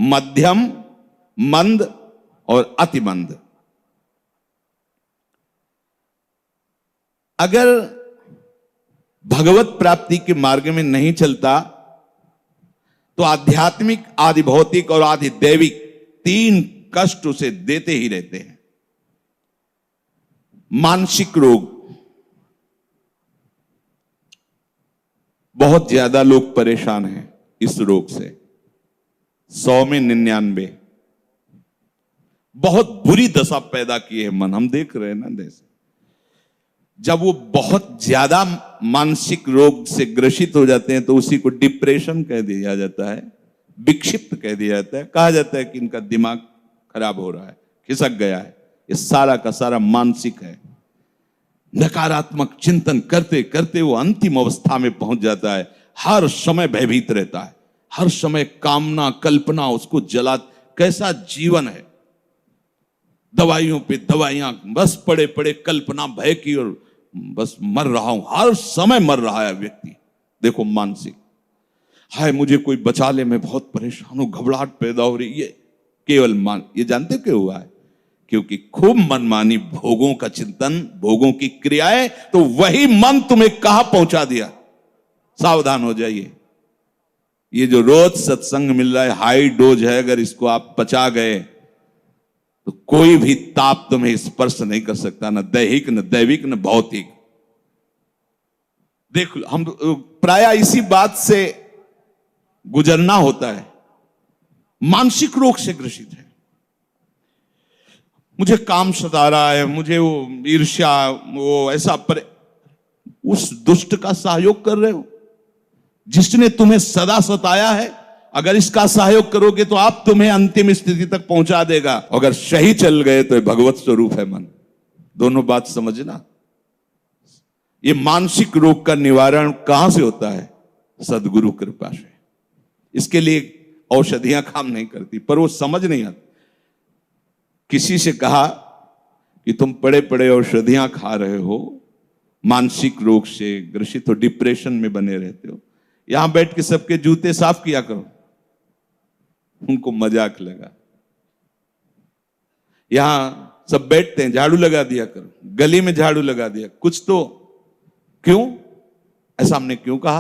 मध्यम, मंद और अतिमंद। अगर भगवत प्राप्ति के मार्ग में नहीं चलता तो आध्यात्मिक, आदि भौतिक और आदि दैविक 3 कष्ट उसे देते ही रहते हैं। मानसिक रोग, बहुत ज्यादा लोग परेशान हैं इस रोग से, 100 में 99। बहुत बुरी दशा पैदा की है मन, हम देख रहे हैं ना देश। जब वो बहुत ज्यादा मानसिक रोग से ग्रसित हो जाते हैं तो उसी को डिप्रेशन कह दिया जाता है, विक्षिप्त कह दिया जाता है। कहा जाता है कि इनका दिमाग खराब हो रहा है, खिसक गया है। ये सारा का सारा मानसिक है। नकारात्मक चिंतन करते करते वो अंतिम अवस्था में पहुंच जाता है। हर समय भयभीत रहता है, हर समय कामना कल्पना उसको जला। कैसा जीवन है, दवाइयों पे दवाइयां, बस पड़े पड़े कल्पना भय की, और बस मर रहा हूं, हर समय मर रहा है व्यक्ति। देखो मानसिक, हाय मुझे कोई बचा ले, मैं बहुत परेशान हूं, घबराहट पैदा हो रही। ये केवल मान, ये जानते क्यों हुआ है? क्योंकि खूब मनमानी भोगों का चिंतन, भोगों की क्रियाएं, तो वही मन तुम्हें कहां पहुंचा दिया। सावधान हो जाइए। ये जो रोज सत्संग मिल रहा है, हाई डोज है, अगर इसको आप पचा गए तो कोई भी ताप तुम्हें स्पर्श नहीं कर सकता, न दैहिक, न दैविक, न भौतिक। देख, हम प्राय इसी बात से गुजरना होता है। मानसिक रोग से ग्रसित है, मुझे काम सता रहा है, मुझे वो ईर्ष्या, वो ऐसा, पर उस दुष्ट का सहयोग कर रहे हो जिसने तुम्हें सदा सताया है। अगर इसका सहयोग करोगे तो आप तुम्हें अंतिम स्थिति तक पहुंचा देगा। अगर सही चल गए तो भगवत स्वरूप है मन। दोनों बात समझना। ये मानसिक रोग का निवारण कहां से होता है? सदगुरु कृपा से। इसके लिए औषधियां काम नहीं करती, पर वो समझ नहीं आती। किसी से कहा कि तुम पड़े पड़े औषधियां खा रहे हो, मानसिक रोग से ग्रसित हो, डिप्रेशन में बने रहते हो, यहां बैठ के सबके जूते साफ किया करो। उनको मजाक लगा। यहां सब बैठते हैं, झाड़ू लगा दिया करो, गली में झाड़ू लगा दिया, कुछ तो। क्यों ऐसा हमने क्यों कहा?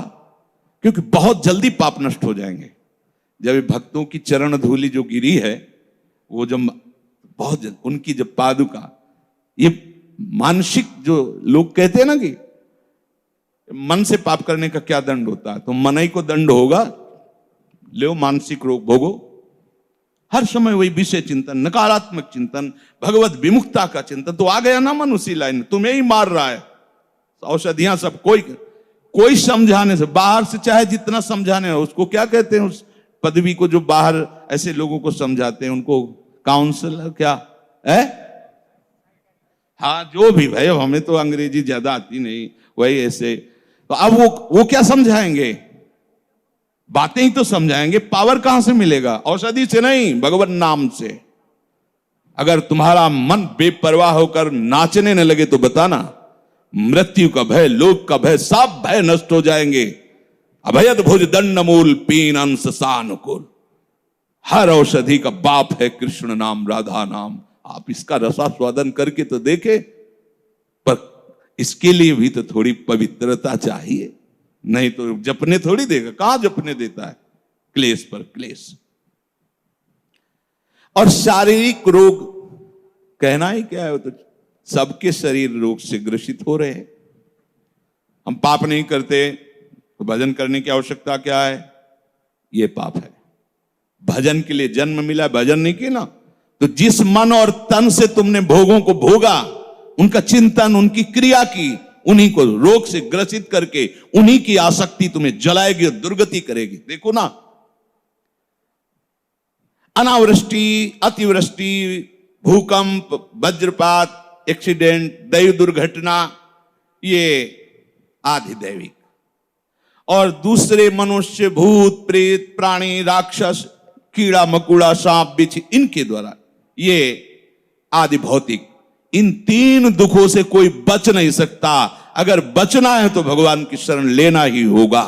क्योंकि बहुत जल्दी पाप नष्ट हो जाएंगे। जब भक्तों की चरण धूलि जो गिरी है, वो जब बहुत जल्द उनकी जब पादुका, ये मानसिक जो लोग कहते हैं ना कि मन से पाप करने का क्या दंड होता है, तो मन ही को दंड होगा, ले मानसिक रोग भोगो। हर समय वही विषय चिंतन, नकारात्मक चिंतन, भगवत विमुखता का चिंतन, तो आ गया ना मन उसी लाइन, तुम्हें ही मार रहा है। औषधियां सब कोई समझाने से, बाहर से चाहे जितना समझाने हो, उसको क्या कहते हैं उस पदवी को जो बाहर ऐसे लोगों को समझाते हैं, उनको काउंसलर क्या है? हाँ जो भी भाई, हमें तो अंग्रेजी ज्यादा आती नहीं, वही ऐसे। तो अब वो क्या समझाएंगे? बातें ही तो समझाएंगे। पावर कहां से मिलेगा? औषधि से नहीं, भगवान नाम से। अगर तुम्हारा मन बेपरवाह होकर नाचने न लगे तो बताना, मृत्यु का भय, लोक का भय, सब भय नष्ट हो जाएंगे। अभयद भुज दंड मूल पीन अंश सानुकूल। हर औषधि का बाप है कृष्ण नाम, राधा नाम। आप इसका रसास्वादन करके तो देखे, पर इसके लिए भी तो थोड़ी पवित्रता चाहिए, नहीं तो जपने थोड़ी देगा। कहां जपने देता है? क्लेश पर क्लेश। और शारीरिक रोग कहना ही क्या है, तो सबके शरीर रोग से ग्रसित हो रहे हैं। हम पाप नहीं करते तो भजन करने की आवश्यकता क्या है? ये पाप है। भजन के लिए जन्म मिला, भजन नहीं किया ना, तो जिस मन और तन से तुमने भोगों को भोगा, उनका चिंतन, उनकी क्रिया की, उन्हीं को रोग से ग्रसित करके उन्हीं की आसक्ति तुम्हें जलाएगी और दुर्गति करेगी। देखो ना, अनावृष्टि, अतिवृष्टि, भूकंप, वज्रपात, एक्सीडेंट, दैव दुर्घटना, ये आधिदैविक, और दूसरे मनुष्य, भूत, प्रेत, प्राणी, राक्षस, कीड़ा मकुड़ा, सांप बिच्छू, इनके द्वारा, ये आदि भौतिक, इन तीन दुखों से कोई बच नहीं सकता। अगर बचना है तो भगवान की शरण लेना ही होगा।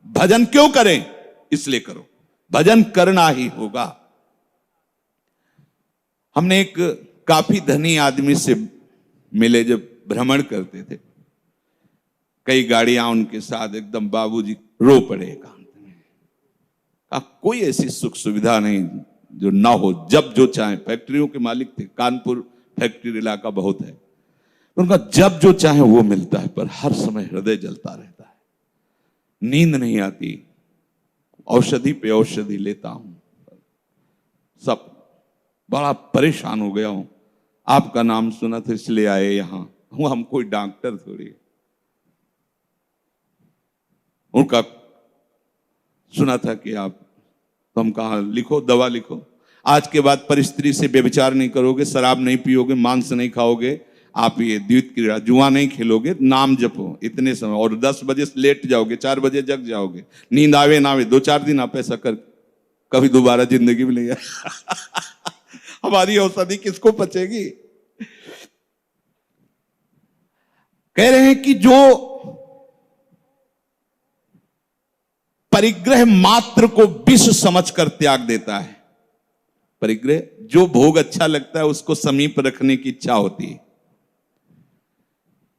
भजन क्यों करें? इसलिए करो, भजन करना ही होगा। हमने एक काफी धनी आदमी से मिले, जब भ्रमण करते थे, कई गाड़ियां उनके साथ, एकदम बाबूजी रो पड़े एकांत में। कोई ऐसी सुख सुविधा नहीं जो ना हो, जब जो चाहे। फैक्ट्रियों के मालिक थे, कानपुर फैक्ट्री इलाका बहुत है, उनका जब जो चाहे वो मिलता है, पर हर समय हृदय जलता रहता है, नींद नहीं आती, औषधि पे औषधि लेता हूं, सब बड़ा परेशान हो गया हूं। आपका नाम सुना था इसलिए आए यहां, हम कोई डॉक्टर थोड़ी। उनका सुना था कि आप, तो हम कहा लिखो, दवा लिखो, आज के बाद परिस्त्री से व्यभिचार नहीं करोगे, शराब नहीं पियोगे, मांस नहीं खाओगे, आप ये द्वैत क्रीड़ा, जुआ नहीं खेलोगे, नाम जपो इतने समय, और 10 बजे से लेट जाओगे, 4 बजे जग जाओगे, नींद आवे ना आवे, 2-4 दिन आप ऐसा कर, कभी दोबारा जिंदगी में नहीं हमारी औषधि किसको पचेगी? कह रहे हैं कि जो परिग्रह मात्र को विष समझकर त्याग देता है, परिग्रह, जो भोग अच्छा लगता है उसको समीप रखने की इच्छा होती है,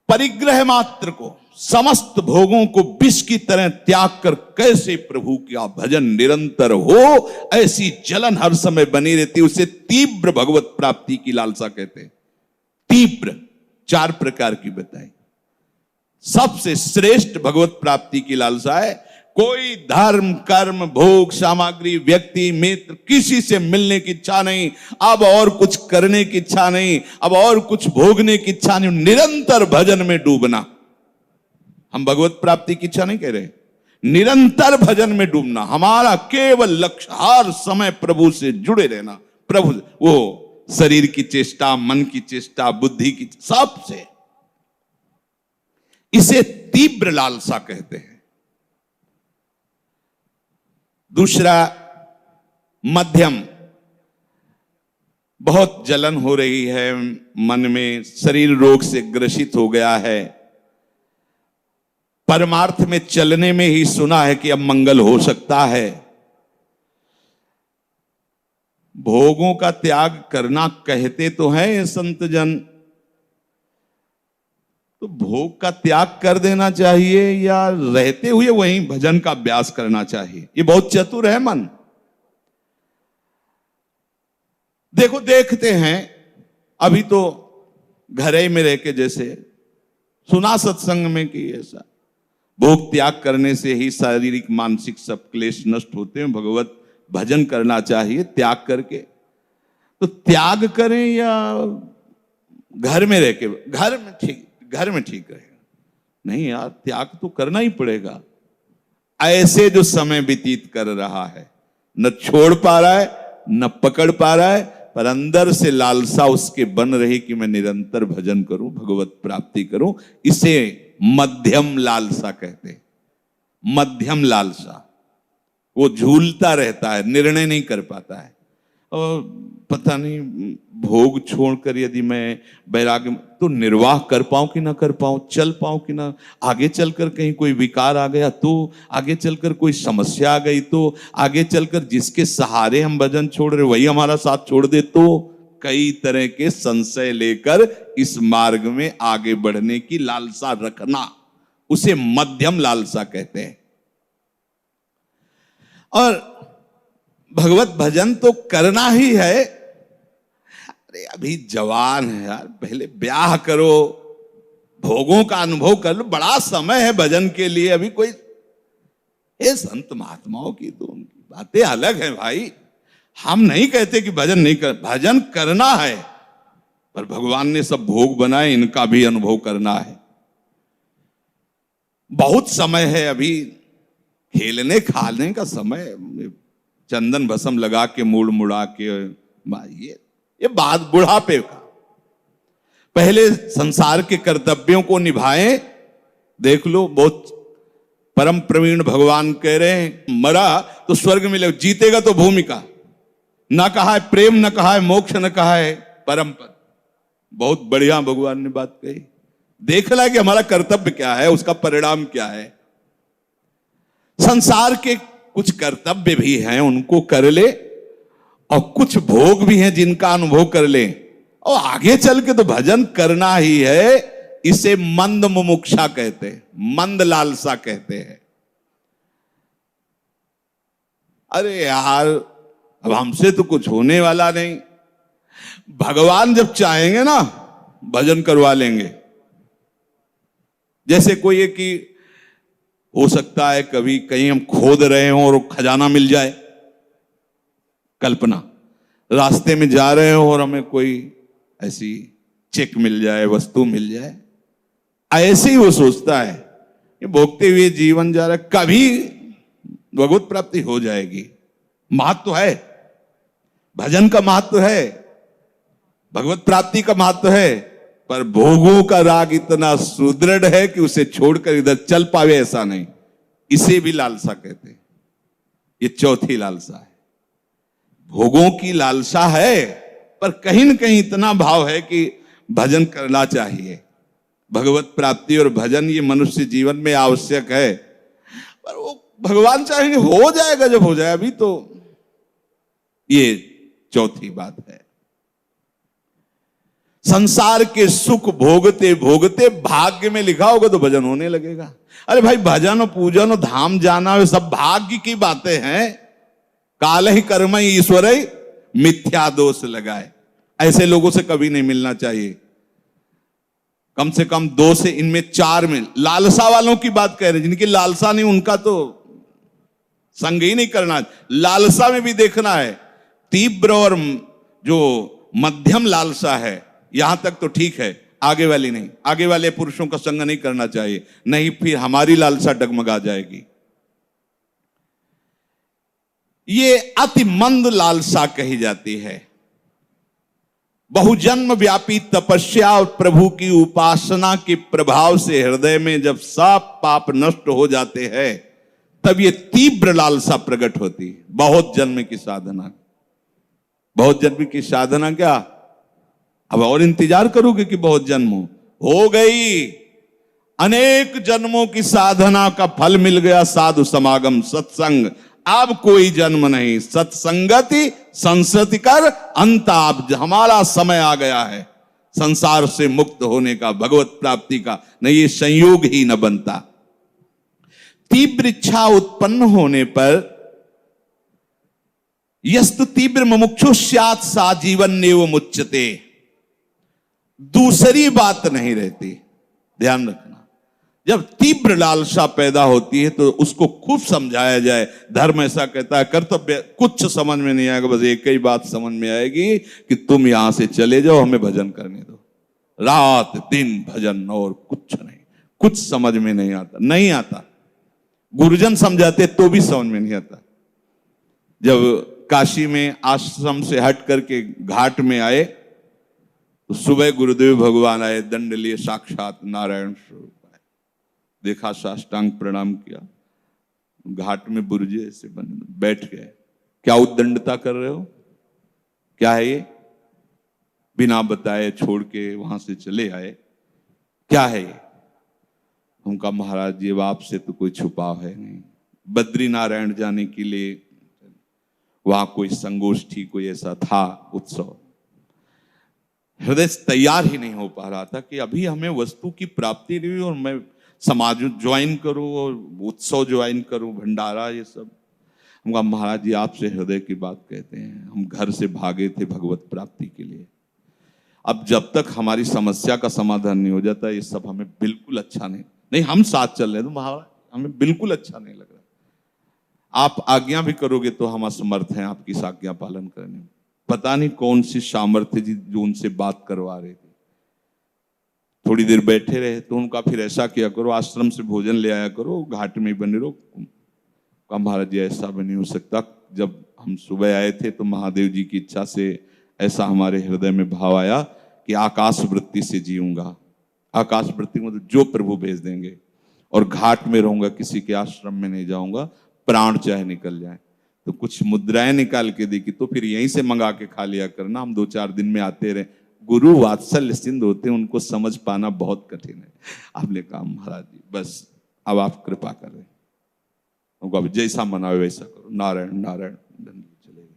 परिग्रह मात्र को, समस्त भोगों को विष की तरह त्याग कर कैसे प्रभु का भजन निरंतर हो, ऐसी जलन हर समय बनी रहती, उसे तीव्र भगवत प्राप्ति की लालसा कहते हैं। तीव्र 4 प्रकार की बताई, सबसे श्रेष्ठ भगवत प्राप्ति की लालसा है। कोई धर्म, कर्म, भोग, सामग्री, व्यक्ति, मित्र, किसी से मिलने की इच्छा नहीं, अब और कुछ करने की इच्छा नहीं, अब और कुछ भोगने की इच्छा नहीं, निरंतर भजन में डूबना। हम भगवत प्राप्ति की इच्छा नहीं कह रहे, निरंतर भजन में डूबना हमारा केवल लक्ष्य, हर समय प्रभु से जुड़े रहना। प्रभु, वो शरीर की चेष्टा, मन की चेष्टा, बुद्धि की, सबसे, इसे तीव्र लालसा कहते हैं। दूसरा, मध्यम, बहुत जलन हो रही है मन में, शरीर रोग से ग्रसित हो गया है, परमार्थ में चलने में ही सुना है कि अब मंगल हो सकता है। भोगों का त्याग करना कहते तो हैं संत जन, तो भोग का त्याग कर देना चाहिए या रहते हुए वहीं भजन का अभ्यास करना चाहिए? ये बहुत चतुर है मन। देखो, देखते हैं अभी तो घरे में रह के, जैसे सुना सत्संग में कि ऐसा भोग त्याग करने से ही शारीरिक मानसिक सब क्लेश नष्ट होते हैं, भगवत भजन करना चाहिए त्याग करके। तो त्याग करें या घर में रह के, घर में ठीक रहेगा? नहीं यार, त्याग तो करना ही पड़ेगा। ऐसे जो समय व्यतीत कर रहा है, न छोड़ पा रहा है न पकड़ पा रहा है, पर अंदर से लालसा उसके बन रही कि मैं निरंतर भजन करूं, भगवत प्राप्ति करूं, इसे मध्यम लालसा कहते हैं। मध्यम लालसा, वो झूलता रहता है, निर्णय नहीं कर पाता है, और पता नहीं भोग छोड़कर यदि मैं वैराग्य, तो निर्वाह कर पाऊं कि ना कर पाऊं, चल पाऊं कि ना, आगे चलकर कहीं कोई विकार आ गया तो, आगे चलकर कोई समस्या आ गई तो, आगे चलकर जिसके सहारे हम भजन छोड़ रहे वही हमारा साथ छोड़ दे तो, कई तरह के संशय लेकर इस मार्ग में आगे बढ़ने की लालसा रखना, उसे मध्यम लालसा कहते हैं। और भगवत भजन तो करना ही है। अरे अभी जवान है यार, पहले ब्याह करो, भोगों का अनुभव कर लो, बड़ा समय है भजन के लिए अभी। कोई ये संत महात्माओं की तो उनकी बातें अलग है भाई। हम नहीं कहते कि भजन नहीं कर, भजन करना है, पर भगवान ने सब भोग बनाए, इनका भी अनुभव करना है। बहुत समय है अभी, खेलने खाने का समय, चंदन भस्म लगा के मूड मुड़ा के ये बात बुढ़ापे का। पहले संसार के कर्तव्यों को निभाएं। देख लो, बहुत परम प्रवीण भगवान कह रहे हैं, मरा तो स्वर्ग मिले, जीतेगा तो भूमि का। ना कहा है प्रेम, न कहा है मोक्ष, न कहा है परम पद। बहुत बढ़िया भगवान ने बात कही। देखना है कि हमारा कर्तव्य क्या है, उसका परिणाम क्या है। संसार के कुछ कर्तव्य भी हैं, उनको कर ले, और कुछ भोग भी हैं जिनका अनुभव कर ले, और आगे चल के तो भजन करना ही है। इसे मंद मुमुक्षा कहते हैं, मंद लालसा कहते हैं। अरे यार, अब हमसे तो कुछ होने वाला नहीं। भगवान जब चाहेंगे ना, भजन करवा लेंगे। जैसे कोई है कि हो सकता है कभी कहीं हम खोद रहे हों और खजाना मिल जाए। कल्पना, रास्ते में जा रहे हो और हमें कोई ऐसी चेक मिल जाए, वस्तु मिल जाए। ऐसे ही वो सोचता है कि भोगते हुए जीवन जा रहा है, कभी भगवत प्राप्ति हो जाएगी। महत्व है, भजन का महत्व है, भगवत प्राप्ति का महत्व है, पर भोगों का राग इतना सुदृढ़ है कि उसे छोड़कर इधर चल पावे ऐसा नहीं। इसे भी लालसा कहते हैं। ये चौथी लालसा है। भोगों की लालसा है, पर कहीं न कहीं इतना भाव है कि भजन करना चाहिए। भगवत प्राप्ति और भजन ये मनुष्य जीवन में आवश्यक है, पर वो भगवान चाहेंगे हो जाएगा जब हो जाए। अभी तो ये चौथी बात है। संसार के सुख भोगते भोगते भाग्य में लिखा होगा तो भजन होने लगेगा। अरे भाई, भजन और पूजन और धाम जाना वे सब भाग्य की बातें हैं। काल ही कर्म ईश्वर मिथ्या दोष लगाए, ऐसे लोगों से कभी नहीं मिलना चाहिए। कम से कम 2 से, इनमें 4 में लालसा वालों की बात कह रहे हैं। जिनकी लालसा नहीं उनका तो संग ही नहीं करना। लालसा में भी देखना है, तीव्र और जो मध्यम लालसा है, यहां तक तो ठीक है, आगे वाली नहीं। आगे वाले पुरुषों का संग नहीं करना चाहिए, नहीं फिर हमारी लालसा डगमगा जाएगी। ये अति मंद लालसा कही जाती है। बहुजन्म व्यापी तपस्या और प्रभु की उपासना के प्रभाव से हृदय में जब सब पाप नष्ट हो जाते हैं, तब ये तीव्र लालसा प्रकट होती है। बहुत जन्म की साधना, बहुत जन्म की साधना क्या अब और इंतजार करोगे कि बहुत जन्म हो गई? अनेक जन्मों की साधना का फल मिल गया, साधु समागम, सत्संग। अब कोई जन्म नहीं, सत्संगति संसति कर अंत। अब हमारा समय आ गया है संसार से मुक्त होने का, भगवत प्राप्ति का। नहीं, ये संयोग ही न बनता। तीव्र इच्छा उत्पन्न होने पर यस्तु तीव्र मुमुक्षु स्यात् सा जीवन नेव मुच्यते। दूसरी बात नहीं रहती, ध्यान रखना। जब तीव्र लालसा पैदा होती है तो उसको खूब समझाया जाए। धर्म ऐसा कहता है, कर्तव्य कुछ समझ में नहीं आएगा, बस एक ही बात समझ में आएगी कि तुम यहां से चले जाओ, हमें भजन करने दो। रात दिन भजन और कुछ नहीं, कुछ समझ में नहीं आता, नहीं आता। गुरुजन समझाते तो भी समझ में नहीं आता। जब काशी में आश्रम से हट करके घाट में आए तो सुबह गुरुदेव भगवान आए, दंड लिए, साक्षात नारायण स्वरूप आए। देखा, साष्टांग प्रणाम किया, घाट में बुर्जे ऐसे बने, बैठ गए। क्या उद्दंडता कर रहे हो? क्या है ये? बिना बताए छोड़ के वहां से चले आए, क्या है ये? उनका महाराज जी, आपसे तो कोई छुपाव है नहीं। बद्री नारायण जाने के लिए वहां कोई संगोष्ठी, कोई ऐसा था उत्सव। हृदय तैयार ही नहीं हो पा रहा था कि अभी हमें वस्तु की प्राप्ति नहीं हुई और मैं समाज ज्वाइन करूं और उत्सव ज्वाइन करूं, भंडारा, ये सब। हम कहा, महाराज जी आपसे हृदय की बात कहते हैं, हम घर से भागे थे भगवत प्राप्ति के लिए। अब जब तक हमारी समस्या का समाधान नहीं हो जाता, ये सब हमें बिल्कुल अच्छा नहीं हम साथ चल रहे हैं तो महाराज हमें बिल्कुल अच्छा नहीं लग रहा। आप आज्ञा भी करोगे तो हम असमर्थ हैं आपकी इस आज्ञा पालन करने में। पता नहीं कौन सी सामर्थ्य जी जो उनसे बात करवा रहे थे। थोड़ी देर बैठे रहे तो उनका फिर ऐसा किया करो, आश्रम से भोजन ले आया करो, घाट में ही बने रहो। कहा महाराज जी ऐसा भी नहीं हो सकता। जब हम सुबह आए थे तो महादेव जी की इच्छा से ऐसा हमारे हृदय में भाव आया कि आकाश वृत्ति से जीऊंगा। आकाश वृत्ति मतलब जो प्रभु भेज देंगे, और घाट में रहूंगा, किसी के आश्रम में नहीं जाऊंगा, प्राण चाहे निकल जाए। तो कुछ मुद्राएं निकाल के देखी, तो फिर यहीं से मंगा के खा लिया करना, हम 2-4 दिन में आते रहे। गुरु वात्सल्य सिंधु होते हैं, उनको समझ पाना बहुत कठिन है। आपने कहा महाराज जी बस अब आप कृपा कर रहे हैं, अब जैसा मनावे वैसा करो, नारायण नारायण चले गए।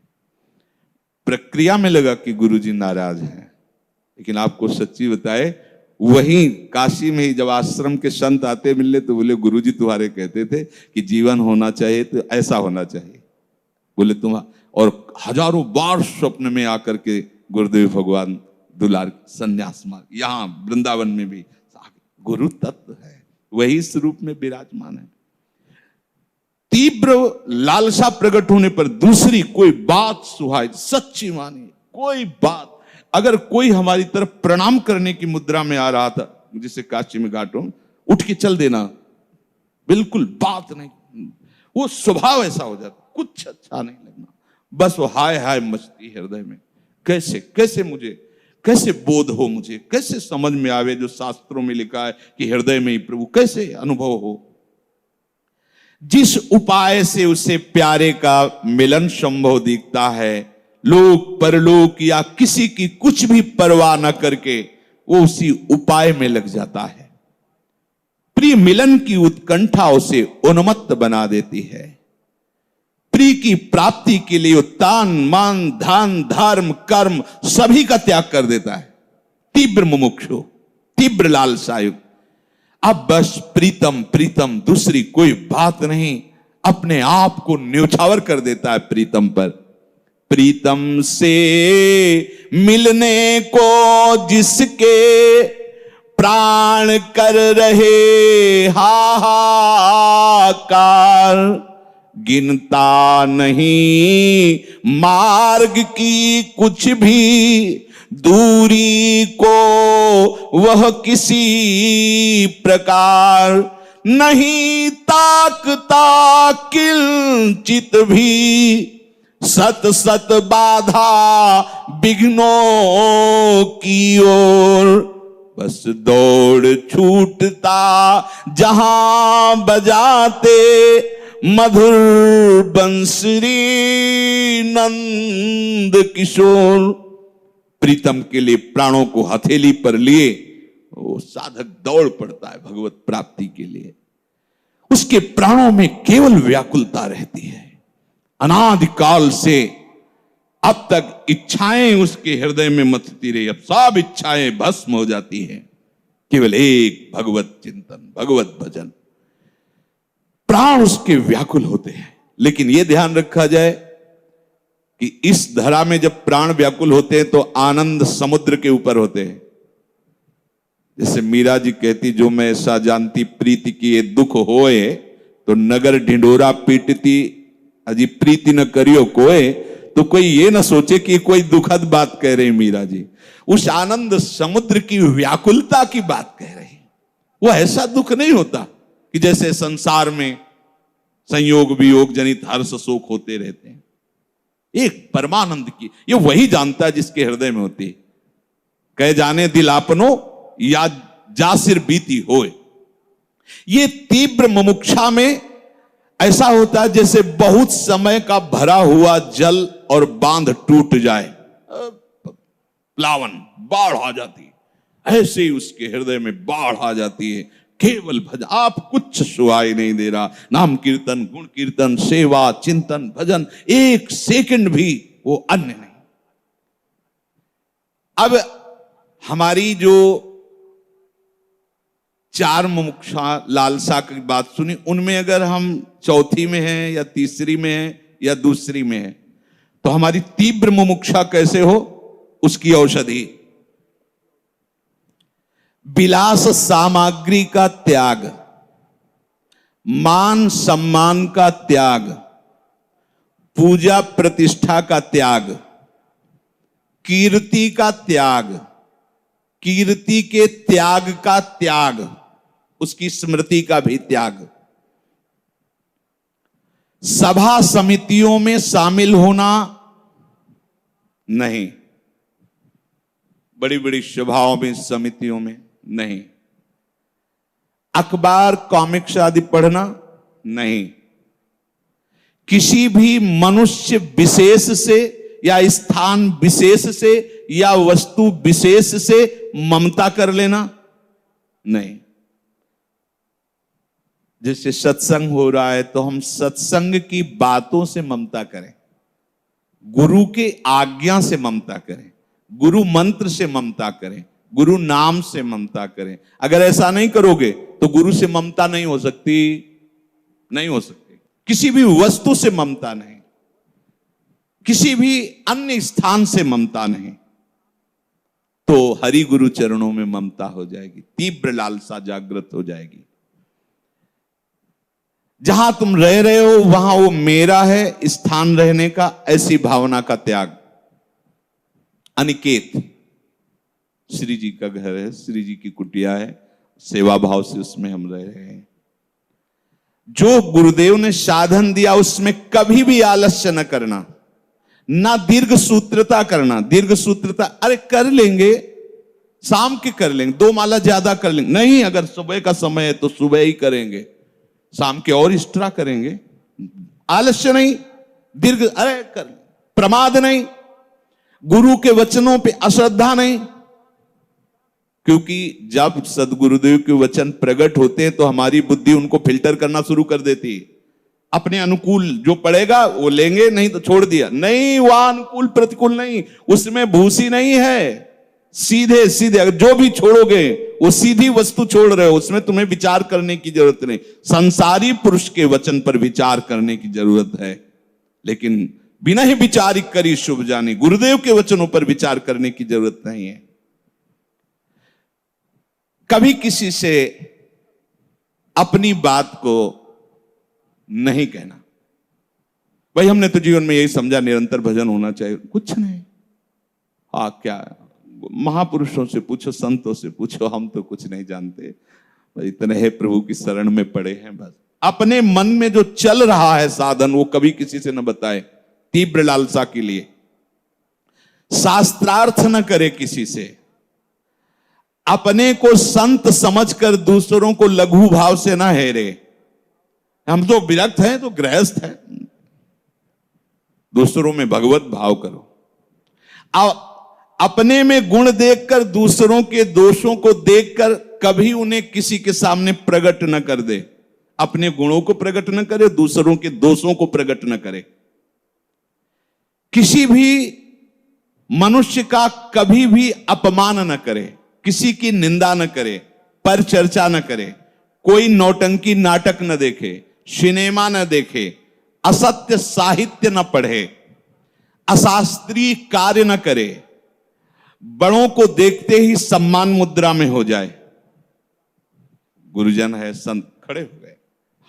प्रक्रिया में लगा कि गुरुजी नाराज हैं, लेकिन आपको सच्ची बताए वहीं काशी में ही जब आश्रम के संत आते मिलने तो बोले गुरुजी तुम्हारे कहते थे कि जीवन होना चाहिए तो ऐसा होना चाहिए। बोले तुम, और हजारों बार स्वप्न में आकर के गुरुदेव भगवान दुलार संन्यास मार्ग, यहाँ वृंदावन में भी गुरु तत्व है, वही इस रूप में विराजमान है। तीव्र लालसा प्रकट होने पर दूसरी कोई बात सुहाई, सच्ची मानी कोई बात, अगर कोई हमारी तरफ प्रणाम करने की मुद्रा में आ रहा था, जिसे काशी में घाटों उठ के चल देना, बिल्कुल बात नहीं, वो स्वभाव ऐसा हो जाता, कुछ अच्छा नहीं लगना, बस वो हाय हाय मचती हृदय में। कैसे कैसे मुझे कैसे बोध हो, मुझे कैसे समझ में आवे जो शास्त्रों में लिखा है कि हृदय में ही प्रभु, कैसे अनुभव हो। जिस उपाय से उसे प्यारे का मिलन संभव दिखता है, लोक परलोक या किसी की कुछ भी परवाह न करके वो उसी उपाय में लग जाता है। प्रिय मिलन की उत्कंठा उसे उन्मत्त बना देती है। प्रिय की प्राप्ति के लिए तान मान धान धर्म कर्म सभी का त्याग कर देता है। तीव्र मुमुक्षु, तीव्र लालसायुक्त, अब बस प्रीतम प्रीतम, दूसरी कोई बात नहीं, अपने आप को न्यौछावर कर देता है प्रीतम पर। प्रीतम से मिलने को जिसके प्राण कर रहे हाहाकार, गिनता नहीं मार्ग की कुछ भी दूरी को वह किसी प्रकार, नहीं ताकता किंचित भी सत सत बाधा विघ्नों की ओर, बस दौड़ छूटता जहां बजाते मधुर बंसरी नंद किशोर। प्रीतम के लिए प्राणों को हथेली पर लिए वो साधक दौड़ पड़ता है भगवत प्राप्ति के लिए। उसके प्राणों में केवल व्याकुलता रहती है। अनादिकाल से अब तक इच्छाएं उसके हृदय में मथती रही, अब सब इच्छाएं भस्म हो जाती हैं। केवल एक भगवत चिंतन, भगवत भजन, प्राण उसके व्याकुल होते हैं। लेकिन यह ध्यान रखा जाए कि इस धरा में जब प्राण व्याकुल होते हैं तो आनंद समुद्र के ऊपर होते हैं। जैसे मीरा जी कहती, जो मैं ऐसा जानती प्रीति की ये दुख होए, तो नगर ढिंडोरा पीटती अजी प्रीति न करियो कोई। तो कोई ये ना सोचे कि कोई दुखद बात कह रही मीरा जी, उस आनंद समुद्र की व्याकुलता की बात कह रही। वो ऐसा दुख नहीं होता कि जैसे संसार में संयोग वियोग जनित हर्ष शोक होते रहते हैं। एक परमानंद की, ये वही जानता है जिसके हृदय में होती। कह जाने दिल आपनो या जासिर बीती होए। ये तीव्र मुमुक्षा में ऐसा होता है जैसे बहुत समय का भरा हुआ जल और बांध टूट जाए, प्लावन बाढ़ आ जाती, ऐसे ही उसके हृदय में बाढ़ आ जाती है। केवल भजन, आप कुछ सुहाई नहीं दे रहा, नाम कीर्तन गुण कीर्तन सेवा चिंतन भजन, एक सेकंड भी वो अन्य नहीं। अब हमारी जो 4 मुमुक्षा लालसा की बात सुनी, उनमें अगर हम चौथी में हैं या तीसरी में हैं या दूसरी में हैं, तो हमारी तीव्र मुमुक्षा कैसे हो, उसकी औषधि विलास सामग्री का त्याग, मान सम्मान का त्याग, पूजा प्रतिष्ठा का त्याग, कीर्ति का त्याग, कीर्ति के त्याग का त्याग, उसकी स्मृति का भी त्याग, सभा समितियों में शामिल होना नहीं, बड़ी बड़ी सभाओं में समितियों में नहीं, अखबार कॉमिक्स आदि पढ़ना नहीं, किसी भी मनुष्य विशेष से या स्थान विशेष से या वस्तु विशेष से ममता कर लेना नहीं। जैसे सत्संग हो रहा है तो हम सत्संग की बातों से ममता करें, गुरु के आज्ञा से ममता करें, गुरु मंत्र से ममता करें, गुरु नाम से ममता करें। अगर ऐसा नहीं करोगे तो गुरु से ममता नहीं हो सकती, नहीं हो सकती। किसी भी वस्तु से ममता नहीं, किसी भी अन्य स्थान से ममता नहीं, तो हरि गुरु चरणों में ममता हो जाएगी, तीव्र लालसा जागृत हो जाएगी। जहां तुम रह रहे हो वहां वो मेरा है, स्थान रहने का, ऐसी भावना का त्याग। अनिकेत श्री जी का घर है, श्री जी की कुटिया है, सेवा भाव से उसमें हम रह रहे हैं। जो गुरुदेव ने साधन दिया उसमें कभी भी आलस्य न करना, ना दीर्घ सूत्रता करना। दीर्घ सूत्रता अरे कर लेंगे, शाम के कर लेंगे, 2 माला ज्यादा कर लेंगे, नहीं, अगर सुबह का समय है तो सुबह ही करेंगे, शाम के और एक्स्ट्रा करेंगे। आलस्य नहीं, दीर्घ अरे कर, प्रमाद नहीं, गुरु के वचनों पे अश्रद्धा नहीं। क्योंकि जब सदगुरुदेव के वचन प्रकट होते हैं तो हमारी बुद्धि उनको फिल्टर करना शुरू कर देती है। अपने अनुकूल जो पड़ेगा वो लेंगे, नहीं तो छोड़ दिया। नहीं, वह अनुकूल प्रतिकूल नहीं, उसमें भूसी नहीं है, सीधे सीधे। अगर जो भी छोड़ोगे वो सीधी वस्तु छोड़ रहे हो, उसमें तुम्हें विचार करने की जरूरत नहीं। संसारी पुरुष के वचन पर विचार करने की जरूरत है, लेकिन बिना ही विचार करी शुभ जाने, गुरुदेव के वचनों पर विचार करने की जरूरत नहीं है। कभी किसी से अपनी बात को नहीं कहना। भाई हमने तो जीवन में यही समझा निरंतर भजन होना चाहिए, कुछ नहीं। हाँ, क्या महापुरुषों से पूछो, संतों से पूछो, हम तो कुछ नहीं जानते, इतने है प्रभु की शरण में पड़े हैं बस। अपने मन में जो चल रहा है साधन वो कभी किसी से न बताए, तीव्र लालसा के लिए। शास्त्रार्थ न करे किसी से, अपने को संत समझकर दूसरों को लघु भाव से ना हेरे। हम तो विरक्त हैं तो गृहस्थ हैं, दूसरों में भगवत भाव करो। अपने में गुण देखकर दूसरों के दोषों को देखकर कभी उन्हें किसी के सामने प्रकट न कर दे। अपने गुणों को प्रकट न करे, दूसरों के दोषों को प्रकट न करे। किसी भी मनुष्य का कभी भी अपमान न करे, किसी की निंदा न करे, पर चर्चा न करे, कोई नौटंकी नाटक न देखे, सिनेमा न देखे, असत्य साहित्य न पढ़े, अशास्त्रीय कार्य न करे, बड़ों को देखते ही सम्मान मुद्रा में हो जाए। गुरुजन है, संत खड़े हो गए,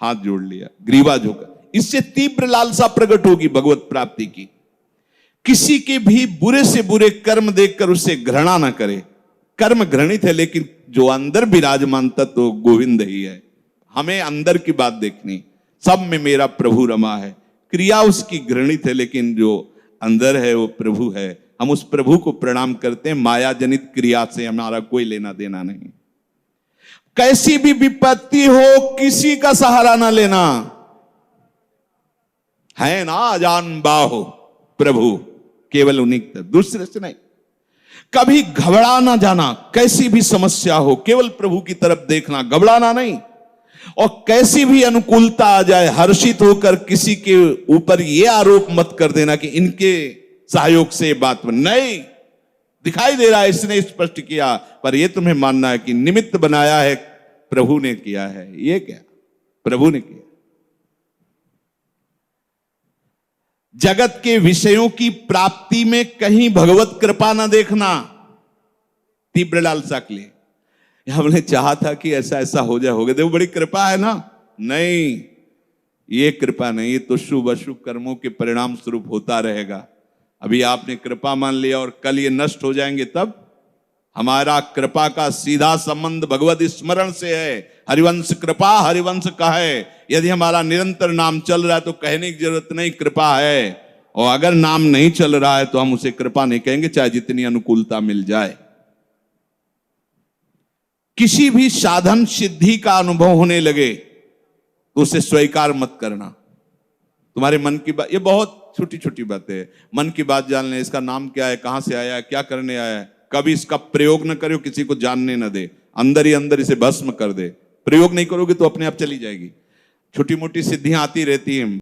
हाथ जोड़ लिया, ग्रीवा झुका, इससे तीव्र लालसा प्रकट होगी भगवत प्राप्ति की। किसी के भी बुरे से बुरे कर्म देखकर उसे घृणा ना करे। कर्म घृणित है, लेकिन जो अंदर विराजमान तो गोविंद ही है। हमें अंदर की बात देखनी, सब में मेरा प्रभु रमा है। क्रिया उसकी घृणित है, लेकिन जो अंदर है वो प्रभु है। हम उस प्रभु को प्रणाम करते हैं। माया जनित क्रिया से हमारा कोई लेना देना नहीं। कैसी भी विपत्ति हो किसी का सहारा ना लेना, है ना अजान बाहो प्रभु, केवल उन्हीं की तरफ, दूसरे से नहीं। कभी घबरा ना जाना, कैसी भी समस्या हो केवल प्रभु की तरफ देखना, घबराना नहीं। और कैसी भी अनुकूलता आ जाए, हर्षित होकर किसी के ऊपर यह आरोप मत कर देना कि इनके सहयोग से बात नहीं, दिखाई दे रहा है इसने स्पष्ट किया, पर यह तुम्हें मानना है कि निमित्त बनाया है प्रभु ने किया है। ये क्या प्रभु ने किया। जगत के विषयों की प्राप्ति में कहीं भगवत कृपा न देखना, तीव्र लालसा के लिए। हमने चाहा था कि ऐसा ऐसा हो जाए, हो गया, देखो बड़ी कृपा है ना। नहीं, ये कृपा नहीं, ये तो शुभ अशुभ कर्मों के परिणाम स्वरूप होता रहेगा। अभी आपने कृपा मान लिया और कल ये नष्ट हो जाएंगे, तब हमारा कृपा का सीधा संबंध भगवत स्मरण से है। हरिवंश कृपा हरिवंश कहे, यदि हमारा निरंतर नाम चल रहा है तो कहने की जरूरत नहीं, कृपा है। और अगर नाम नहीं चल रहा है तो हम उसे कृपा नहीं कहेंगे, चाहे जितनी अनुकूलता मिल जाए। किसी भी साधन सिद्धि का अनुभव होने लगे तो उसे स्वीकार मत करना। तुम्हारे मन की बात, ये बहुत छोटी छोटी बातें है, मन की बात जान ले, इसका नाम क्या है, कहां से आया है, क्या करने आया है, कभी इसका प्रयोग न करो, किसी को जानने न दे, अंदर ही अंदर इसे भस्म कर दे। प्रयोग नहीं करोगे तो अपने आप चली जाएगी। छोटी मोटी सिद्धियां आती रहती हैं,